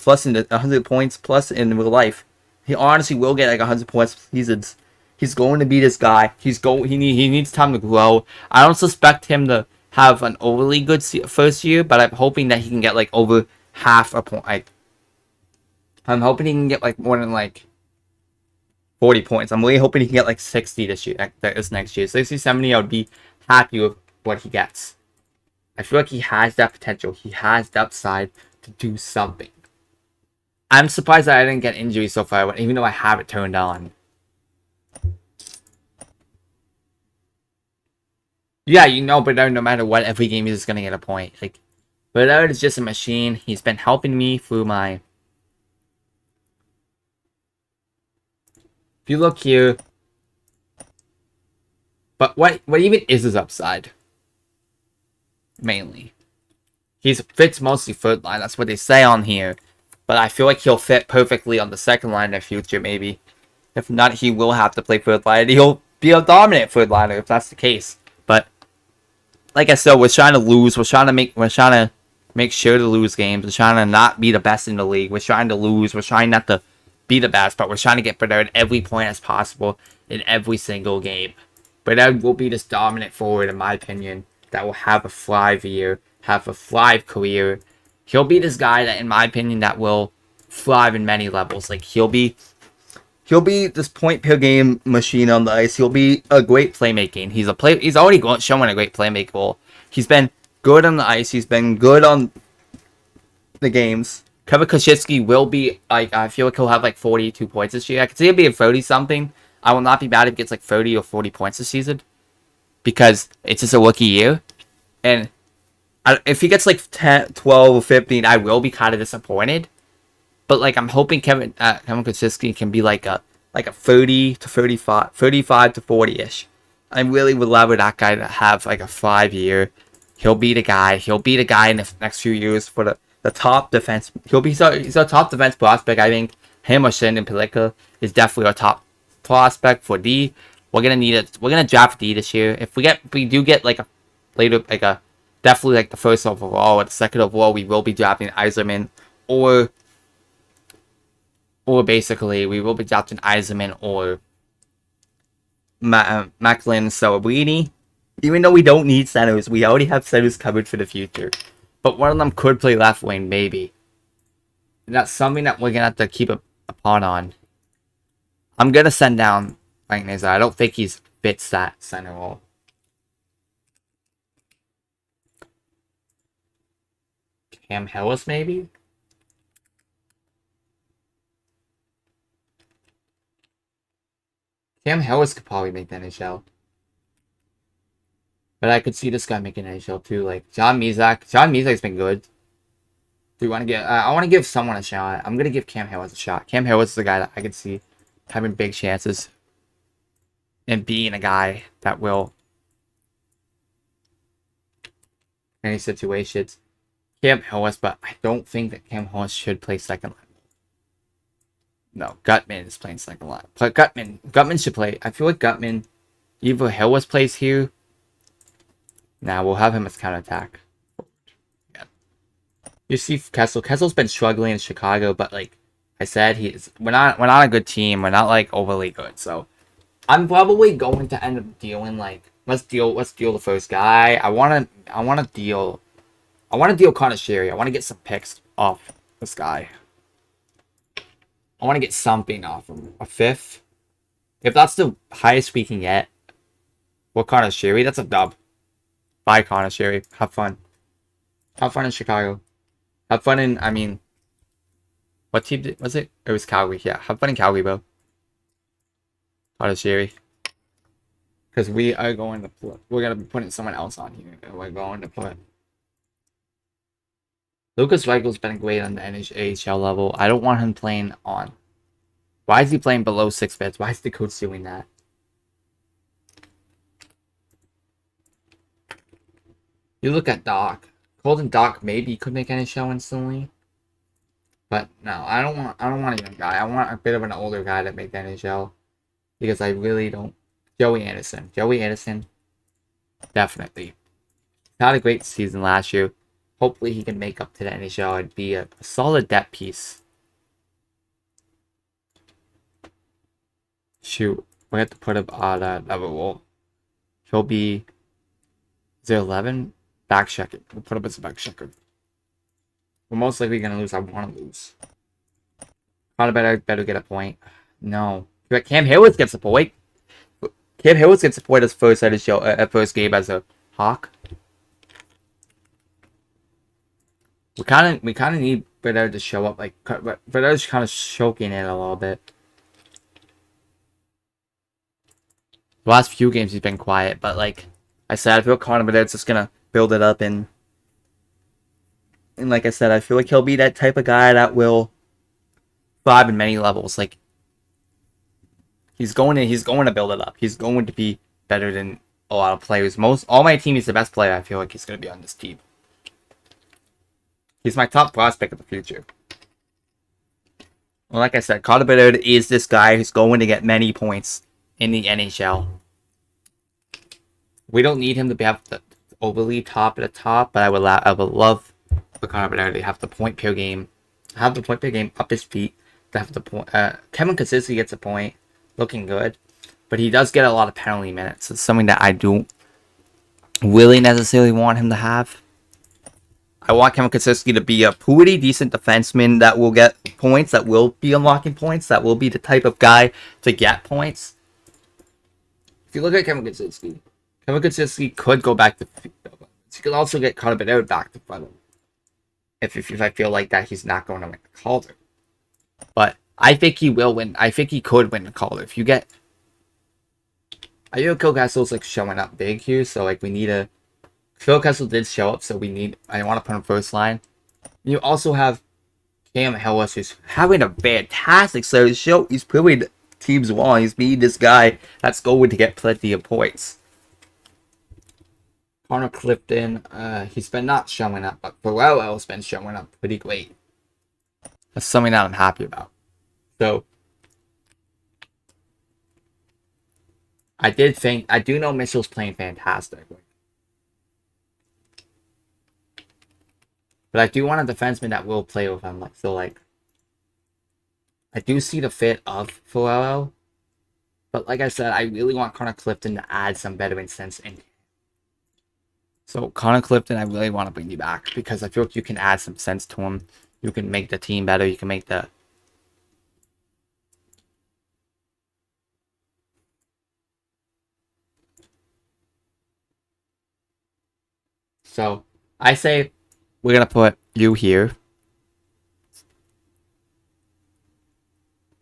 points plus in real life. He honestly will get like 100 points seasons. He's going to be this guy. He needs time to grow. I don't suspect him to have an overly good first year, but I'm hoping that he can get like over half a point. I'm hoping he can get like more than like 40 points. I'm really hoping he can get like 60 this next year. 60, 70, I would be happy with what he gets. I feel like he has that potential. He has the upside to do something. I'm surprised that I didn't get injuries so far, even though I have it turned on. Yeah, Bedard, no matter what, every game he's just gonna get a point. Like, Bedard is just a machine. He's been helping me through my. If you look here, but what even is his upside? Mainly, he fits mostly third line. That's what they say on here. But I feel like he'll fit perfectly on the second line in the future. Maybe, if not, he will have to play third line. He'll be a dominant third liner if that's the case. But like I said, we're trying to lose. We're trying to make sure to lose games. We're trying to not be the best in the league. We're trying to lose. We're trying not to be the best, but we're trying to get Bedard every point as possible in every single game. Bedard will be this dominant forward, in my opinion, that will have a thrive year, have a thrive career. He'll be this guy that, in my opinion, that will thrive in many levels. Like he'll be this point per game machine on the ice. He'll be a great playmaking. He's already showing a great playmaking role. He's been good on the ice. He's been good on the games. Korchinskis will be like, I feel like he'll have like 42 points this year. I could see him being 30 something. I will not be mad if he gets like 30 or 40 points this season, because it's just a rookie year. And if he gets like 10, 12 or 15, I will be kind of disappointed. But like I'm hoping Kevin Korchinskis can be like a 30 to 35 to 40-ish. I really would love that guy to have like a 5-year. He'll be the guy. He'll be the guy in the next few years for the top defense. He's our top defense prospect. I think him or Shin and Pelika is definitely our top prospect for D. We're gonna need it. We're gonna draft D this year. If we do get like definitely like the first overall or the second overall, we will be drafting Yzerman or basically we will be drafting Yzerman or Macklin Celebrini. Even though we don't need centers, we already have centers covered for the future. But one of them could play left wing, maybe. And that's something that we're gonna have to keep a pawn on. I'm gonna send down Frank Nazar. I don't think he's fits that center role. Cam Hillis, maybe? Cam Hillis could probably make the NHL. But I could see this guy making NHL too. Like John Mizak. John Mizak's been good. Do you want to get? I want to give someone a shot. I'm gonna give Cam Hillis a shot. Cam Hillis is the guy that I could see having big chances and being a guy that will any situations. Cam Hillis, but I don't think that Cam Hillis should play second line. No, Gutman is playing second line. But Gutman should play. I feel like Gutman, either Hillis plays here. Now we'll have him as counterattack. Yeah. You see Kessel. Kessel's been struggling in Chicago, but like I said, we're not a good team. We're not like overly good. So I'm probably going to end up dealing like let's deal the first guy. I wanna deal Connor Sherry. I want to get some picks off this guy. I want to get something off him. A fifth. If that's the highest we can get with Connor Sherry, that's a dub. Bye, Connor Sherry. Have fun. Have fun in Chicago. Have fun in, I mean, what team was it? It was Calgary. Yeah, have fun in Calgary, bro. Connor Sherry. Because we're going to be putting someone else on here. We're going to put Lucas Reichel's been great on the NHL level. I don't want him playing on. Why is he playing below 6 bits? Why is the coach doing that? You look at Doc. Colton Doc maybe could make NHL instantly. But no, I don't want a young guy. I want a bit of an older guy to make the NHL. Because I really don't. Joey Anderson. Definitely. Had a great season last year. Hopefully he can make up to the NHL and be a solid depth piece. Shoot. We have to put him on another role. He'll be 0-11. Back checker. We'll put him as a back checker. We're most likely going to lose. I want to lose. Probably better get a point. No. But Cam Hillis gets a point. Cam Hillis gets a point as first at his show, first game as a Hawk. We kind of need Bedard to show up. Like Bedard's kind of choking it a little bit. The last few games he's been quiet, but like I said, I feel Connor Bedard's just gonna build it up and like I said, I feel like he'll be that type of guy that will thrive in many levels. Like he's going to build it up. He's going to be better than a lot of players. All my team, he's the best player. I feel like he's going to be on this team. He's my top prospect of the future. Well, like I said, Connor Bedard is this guy who's going to get many points in the NHL. We don't need him to be overly top at the top, but I would love for Connor Bedard to have the point per game, up his feet. To have the point. Kevin Korchinskis gets a point, looking good, but he does get a lot of penalty minutes. It's something that I don't really necessarily want him to have. I want Kevin Korchinskis to be a pretty decent defenseman that will get points, that will be unlocking points, that will be the type of guy to get points. If you look at Kevin Korchinskis could go back to. He could also get Connor Bedard back to front. If I feel like that he's not going to win the Calder, but I think he will win. I think he could win the Calder. If you get, I know Phil Kessel's like showing up big here, so like we need a. Phil Kessel did show up, so I want to put him first line. You also have Cam Hillis, who's having a fantastic start of the show. He's proving teams wrong. He's being this guy that's going to get plenty of points. Connor Clifton, he's been not showing up, but Farrell's been showing up pretty great. That's something that I'm happy about. So, I do know Mitchell's playing fantastic. But I do want a defenseman that will play with him. I do see the fit of Farrell. But like I said, I really want Connor Clifton to add some veteran sense in. So Connor Clifton, I really want to bring you back because I feel like you can add some sense to him. You can make the team better. You can make the So I say we're gonna put you here,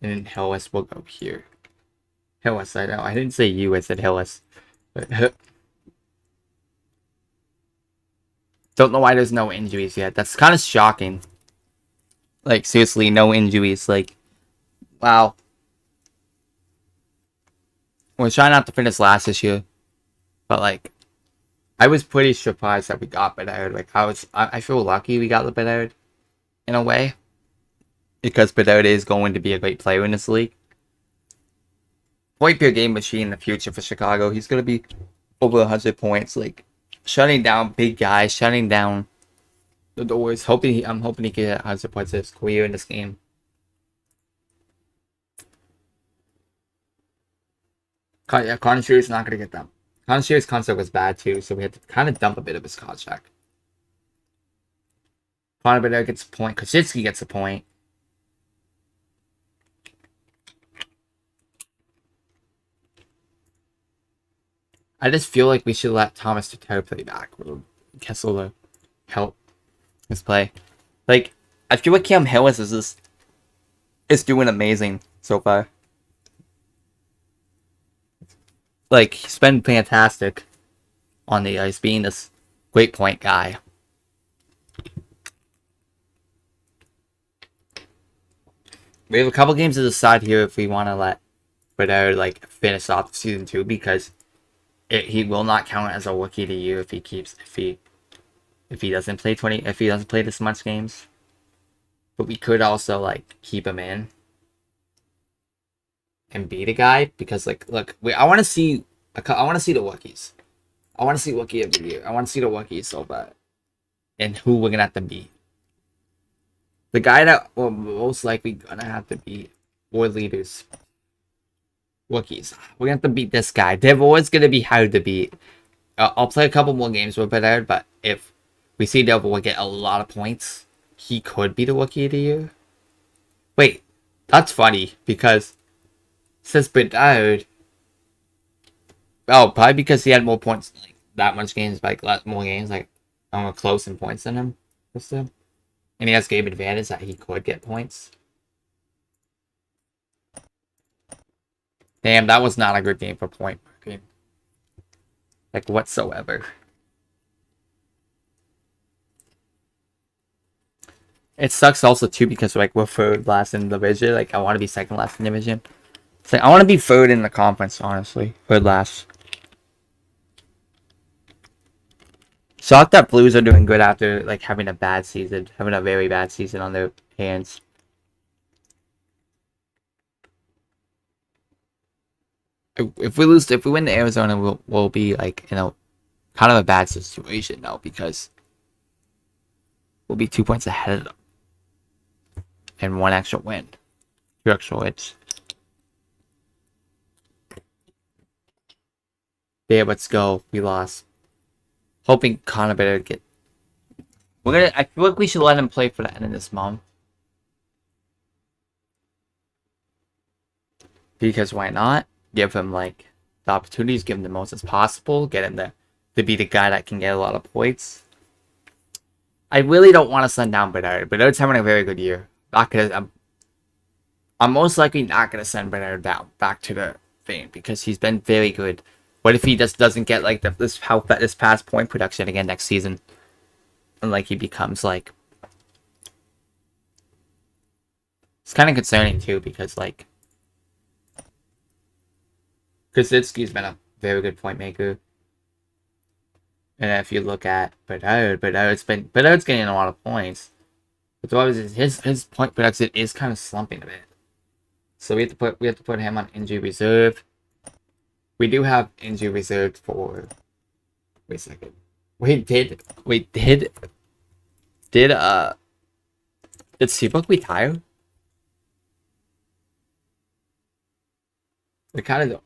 and then Hillis will go here. Hillis, I know I didn't say you. I said Hillis. But don't know why there's no injuries yet. That's kind of shocking. Like seriously, no injuries. Like wow. We're trying not to finish last this year, but like I was pretty surprised that we got Bedard. Like I feel lucky we got the Bedard in a way because Bedard is going to be a great player in this league. Point per game machine in the future for Chicago. He's gonna be over 100 points, like shutting down big guys, shutting down the doors. I'm hoping he can get 100 points of his career in this game. Yeah, Connor Shearer's not gonna get them. Connor Shearer's contract was bad too, so we had to kind of dump a bit of his contract. Connor Bedard gets a point. Korchinskis gets a point. I just feel like we should let Thomas Tatar play back. Kessel to help his play. Like, I feel like Cam Hillis is doing amazing so far. Like, he's been fantastic on the ice, being this great point guy. We have a couple games to decide here if we want to let Bedard like finish off season 2 because he will not count as a rookie of the year if he doesn't play this much games. But we could also like keep him in and beat a guy because like look, I want to see the rookies. I want to see rookie of the year. I want to see the rookies so bad, and who we're gonna have to beat. The guy that we're most likely gonna have to beat war leaders. Rookies. We're gonna have to beat this guy. They're always gonna be hard to beat. I'll play a couple more games with Bedard, but if we see Devil will get a lot of points, he could be the rookie of the year. Wait, that's funny because it says Bedard. Oh, probably because he had more points, like that much games, like more games, like close in points than him. And he has game advantage that he could get points. Damn, that was not a good game for point marking. Like, whatsoever. It sucks also, too, because, like, we're third last in the division. Like, I want to be second last in the division. It's like, I want to be third in the conference, honestly. Third last. Shocked that Blues are doing good after, like, having a very bad season on their hands. If we win to Arizona, we'll be like kind of a bad situation now because we'll be 2 points ahead of them and one extra win, 2 extra wins. Yeah, let's go. We lost. Hoping Connor better get. I feel like we should let him play for the end of this month because why not? Give him like the opportunities, give him the most as possible, get him to be the guy that can get a lot of points. I really don't want to send down Bedard. Bedard's having a very good year. I'm most likely not gonna send Bedard down back to the thing because he's been very good. What if he just doesn't get like this past point production again next season, and like he becomes like it's kind of concerning too because like. Korchinskis been a very good point maker. And if you look at Bedard, Bedard's getting a lot of points. But obviously his point production is kind of slumping a bit. So we have to put him on injury reserve. We do have injury reserved for wait a second. Did Seabrook retire? We kind of don't.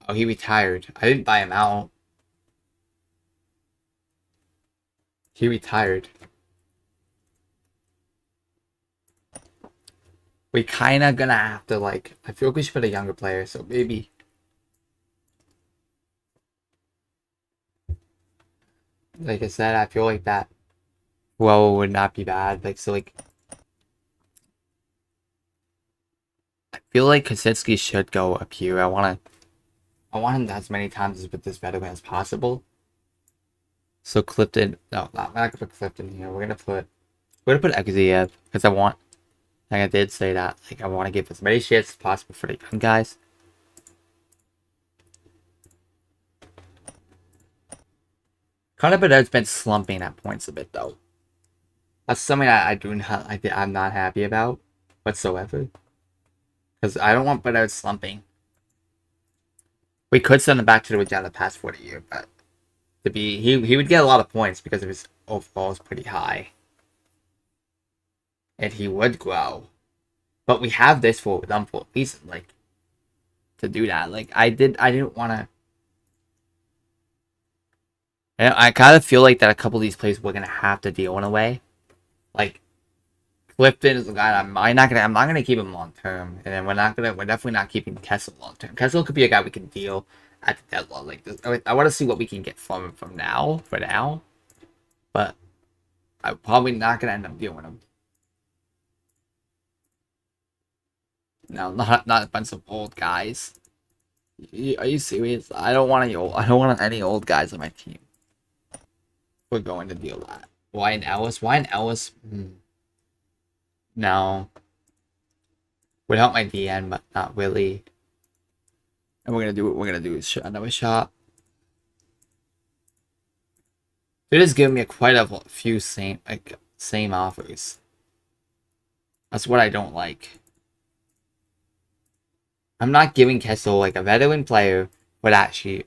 Oh, he retired. I didn't buy him out. He retired. We kind of gonna have to, like... I feel like we should put a younger player, so maybe... Like I said, I feel like that well would not be bad. Like so, like I feel like Korchinskis should go up here. I want him as many times with this veteran as possible. So Clifton, no, not, we're not gonna put Clifton here. We're gonna put Exiev because I want. Like I did say that. Like I want to give as many shits as possible for the young guys. Connor Bedard's been slumping at points a bit though. That's something I do not. I'm not happy about whatsoever. Because I don't want Bedard slumping. We could send him back to the Regina Pass for the year, but to be he would get a lot of points because of his overall is pretty high. And he would grow. But we have this for them for a reason, like to do that. Like I didn't wanna I kinda feel like that a couple of these plays we're gonna have to deal in a way. Like Clifton is the guy I'm not gonna keep him long term. And then we're definitely not keeping Kessel long term. Kessel could be a guy we can deal at the deadline. Like this, I want to see what we can get from him for now. But I'm probably not gonna end up dealing him. No, not a bunch of old guys. Are you serious? I don't want any old guys on my team. We're going to deal that. Wyatt Ellis? Wyatt Ellis? No. Would help my DN, but not really. And we're gonna do what we're gonna do is another shot. It is giving me quite a few same offers. That's what I don't like. I'm not giving Kessel like a veteran player, but actually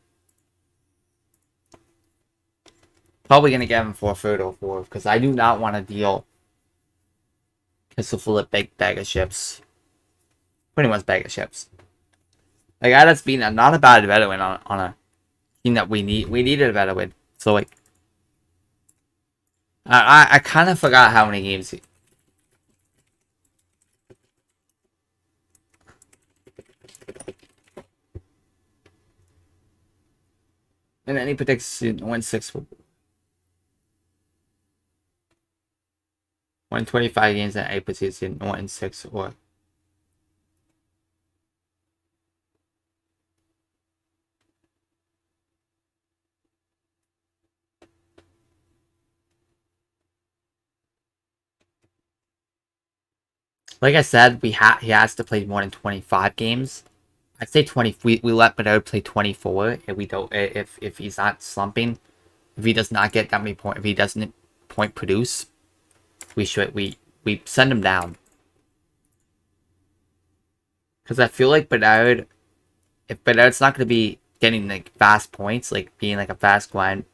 probably gonna get him for a third or fourth because I do not want to deal Kessel full of big bag of chips. Pretty much bag of chips. Like that's been not a bad veteran on a team that we need. We needed a veteran. So like I kind of forgot how many games and any predicts win 125 games and 8 position 1-6 or like I said, he has to play more than 25 games. I'd say 20. We let Bedard play 24 if we don't if he's not slumping, if he does not get that many points, if he doesn't point produce, we send him down. Because I feel like Bedard, if Bedard's not going to be getting like fast points, like being like a fast grumper,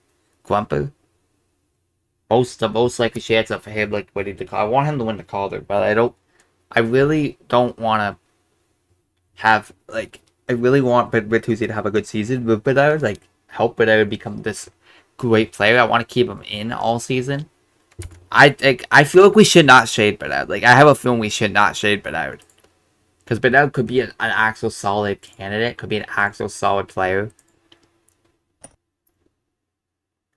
the most likely chance of him like winning the call. I want him to win the Calder, but I really don't want to have like. I really want Bertuzzi to have a good season with Bedard, like help Bedard become this great player. I want to keep him in all season. I feel like we should not shade Bedard. Like I have a feeling we should not shade Bedard. Because Bedard could be an actual solid candidate, could be an actual solid player.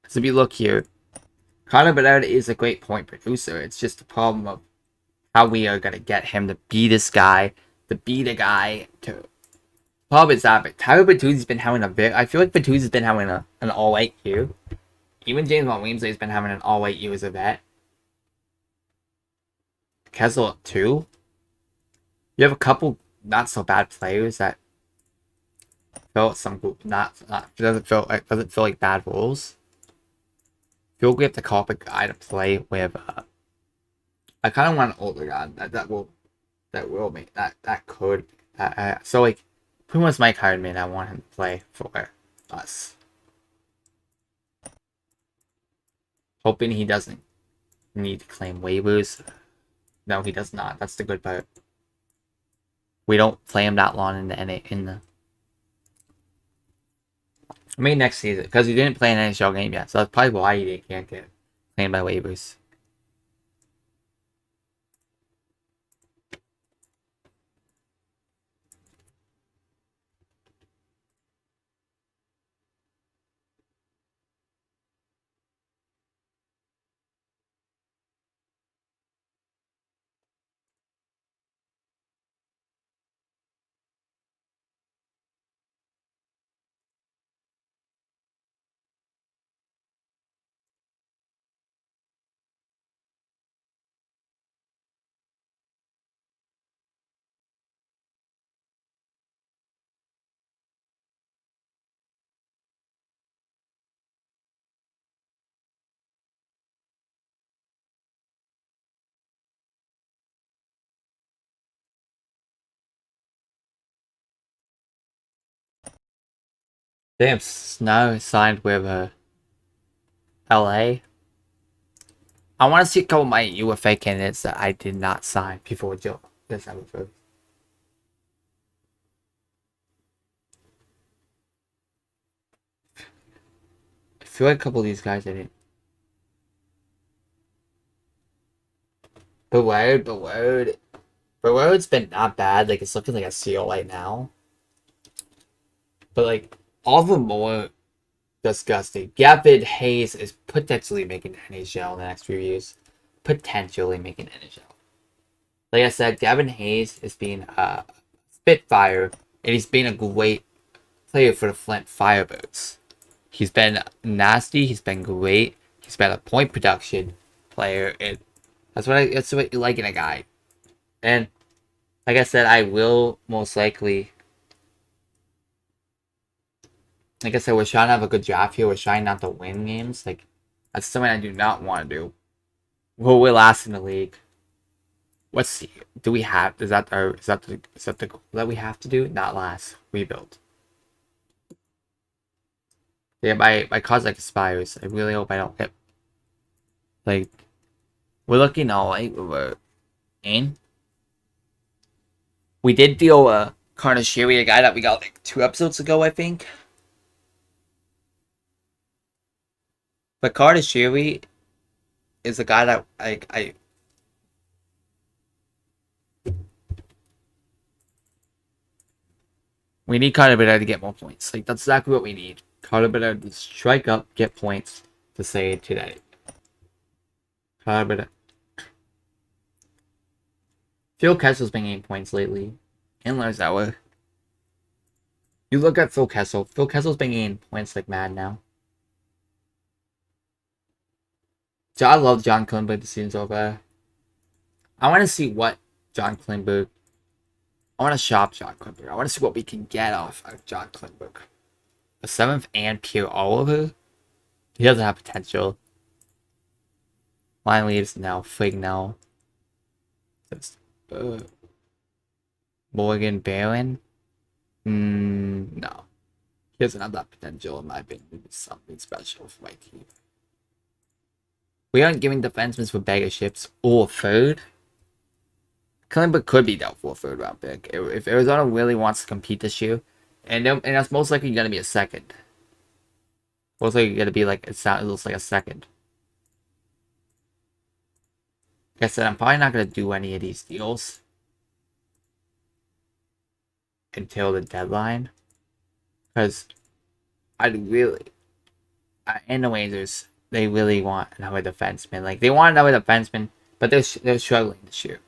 So if you look here, Connor Bedard is a great point producer. It's just a problem of how we are gonna get him to be this guy, to be the guy to. Problem is that but Tyler Bertuzzi's been having a bit. I feel like Bertuzzi's been having an all-white year. Even James Von Weemsley's been having an all-white year as a vet. Kessel too. You have a couple not so bad players that fill some not doesn't feel like bad roles. Feel like we have to call up a guy to play with. I kind of want an older guy that will make that could. So like, pretty much Mike Hardman. I want him to play for us. Hoping he doesn't need to claim waivers. No, he does not. That's the good part. We don't play him that long in the. Maybe next season because he didn't play an NHL game yet, so that's probably why he can't get claimed by waivers. Damn, Snow signed with LA. I want to see a couple of my UFA candidates that I did not sign before this episode. I feel like a couple of these guys I didn't. Bedard's been not bad. Like, it's looking like a seal right now. But, like, all the more disgusting. Gavin Hayes is potentially making NHL in the next few years. Potentially making NHL. Like I said, Gavin Hayes is being a Spitfire, and he's been a great player for the Flint Firebirds. He's been nasty. He's been great. He's been a point production player, and that's what you like in a guy. And like I said, I will most likely. Like I said, we're trying to have a good draft here. We're trying not to win games. Like, that's something I do not want to do. Well, we're last in the league. Let's see. Do we have? Is that the goal that we have to do? Not last. Rebuild. Yeah, my cause like expires. I really hope I don't get. Like, we're looking all right. We're in. We did deal Korchinskis, a guy that we got like 2 episodes ago, I think. But Korchinskis is a guy that I we need Bedard to get more points. Like, that's exactly what we need. Bedard to strike up, get points to say today. Bedard. Phil Kessel's been getting points lately. And Larzauer. You look at Phil Kessel. Phil Kessel's been getting points like mad now. So I love John Klingberg this season's over. I want to see what John Klingberg. I want to shop John Klingberg. I want to see what we can get off of John Klingberg. A 7th and Pierre Oliver. He doesn't have potential. Line leaves now. Fig now. Morgan Barron. No. He doesn't have that potential, in my opinion. It's something special for my team. We aren't giving defensemen for beggar ships or third. Klingberg could be dealt for a 3rd round pick. If Arizona really wants to compete this year, and that's most likely going to be a 2nd. Most likely going to be like, it looks like a 2nd. Like I said, I'm probably not going to do any of these deals until the deadline. Because and the Rangers, they really want another defenseman. Like, they want another defenseman, but they're struggling this year.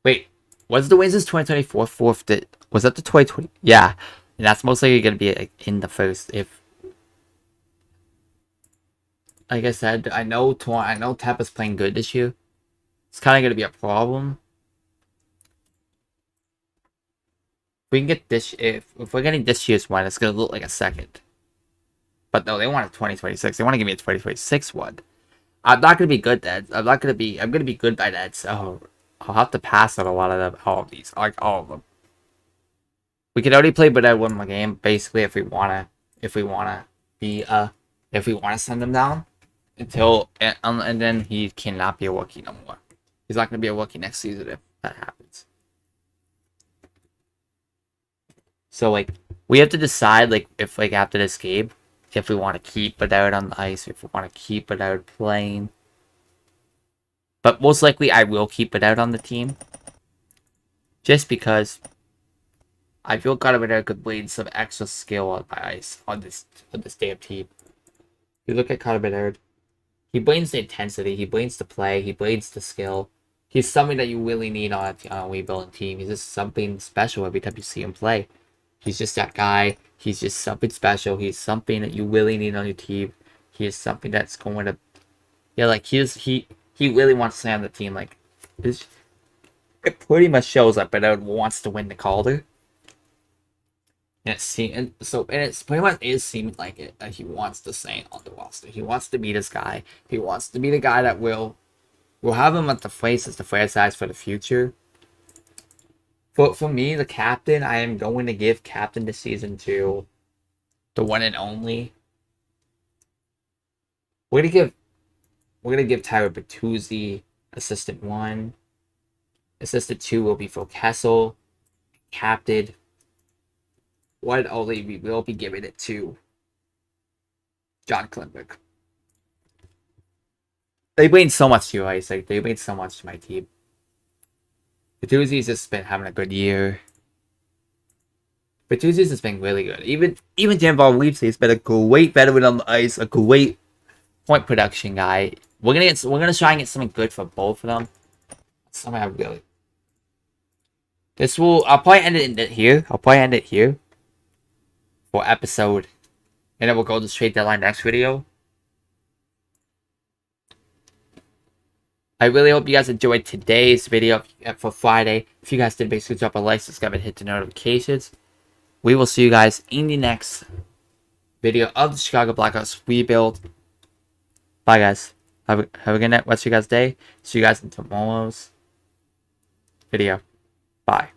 Wait, was the Rangers 2024 fourth? Was that the 2020? Yeah, and that's most likely going to be like, in the first. If, like I said, I know Tampa's playing good this year. It's kind of going to be a problem. We can get this. If we're getting this year's one, it's going to look like a 2nd. But no, they want a 2026. They want to give me a 2026 one. I'm not going to be good then. I'm going to be good by then. So I'll have to pass on a lot of them. All of these. Like, all of them. We can already play Bedard one more game. Basically, if we want to send him down. And then he cannot be a rookie no more. He's not going to be a rookie next season if that happens. So, like, we have to decide, like, if, like, after this game, if we want to keep Bedard on the ice, if we want to keep Bedard playing. But most likely, I will keep Bedard on the team. Just because I feel Bedard could bring some extra skill on my ice on this damn team. If you look at Bedard, he brings the intensity, he brings the play, he brings the skill. He's something that you really need on a rebuilding team. He's just something special every time you see him play. He's just that guy. He's just something special. He's something that you really need on your team. He is something that's going to, yeah, like he really wants to stay on the team. Like, it pretty much shows that Bedard wants to win the Calder. And it's pretty much is seeming like it that he wants to stay on the roster. He wants to be this guy. He wants to be the guy that will have him at the face as the franchise for the future. For me, the captain, I am going to give captain to season 2, the one and only. We're gonna give Tyler Bertuzzi assistant 1. Assistant 2 will be Phil Kessel. Captain, one and only, we will be giving it to John Klingberg. They mean so much to you, I say. They mean so much to my team. Bertuzzi's just been having a good year. Bertuzzi's has been really good. Even Dan Leipzig has been a great veteran on the ice, a great point production guy. We're gonna try and get something good for both of them. Something I really. I'll probably end it here. For episode, and then we'll go to the trade deadline next video. I really hope you guys enjoyed today's video for Friday. If you guys did, basically drop a like, subscribe, and hit the notifications. We will see you guys in the next video of the Chicago Blackhawks rebuild. Bye, guys. Have a good night. Rest of your guys' day. See you guys in tomorrow's video. Bye.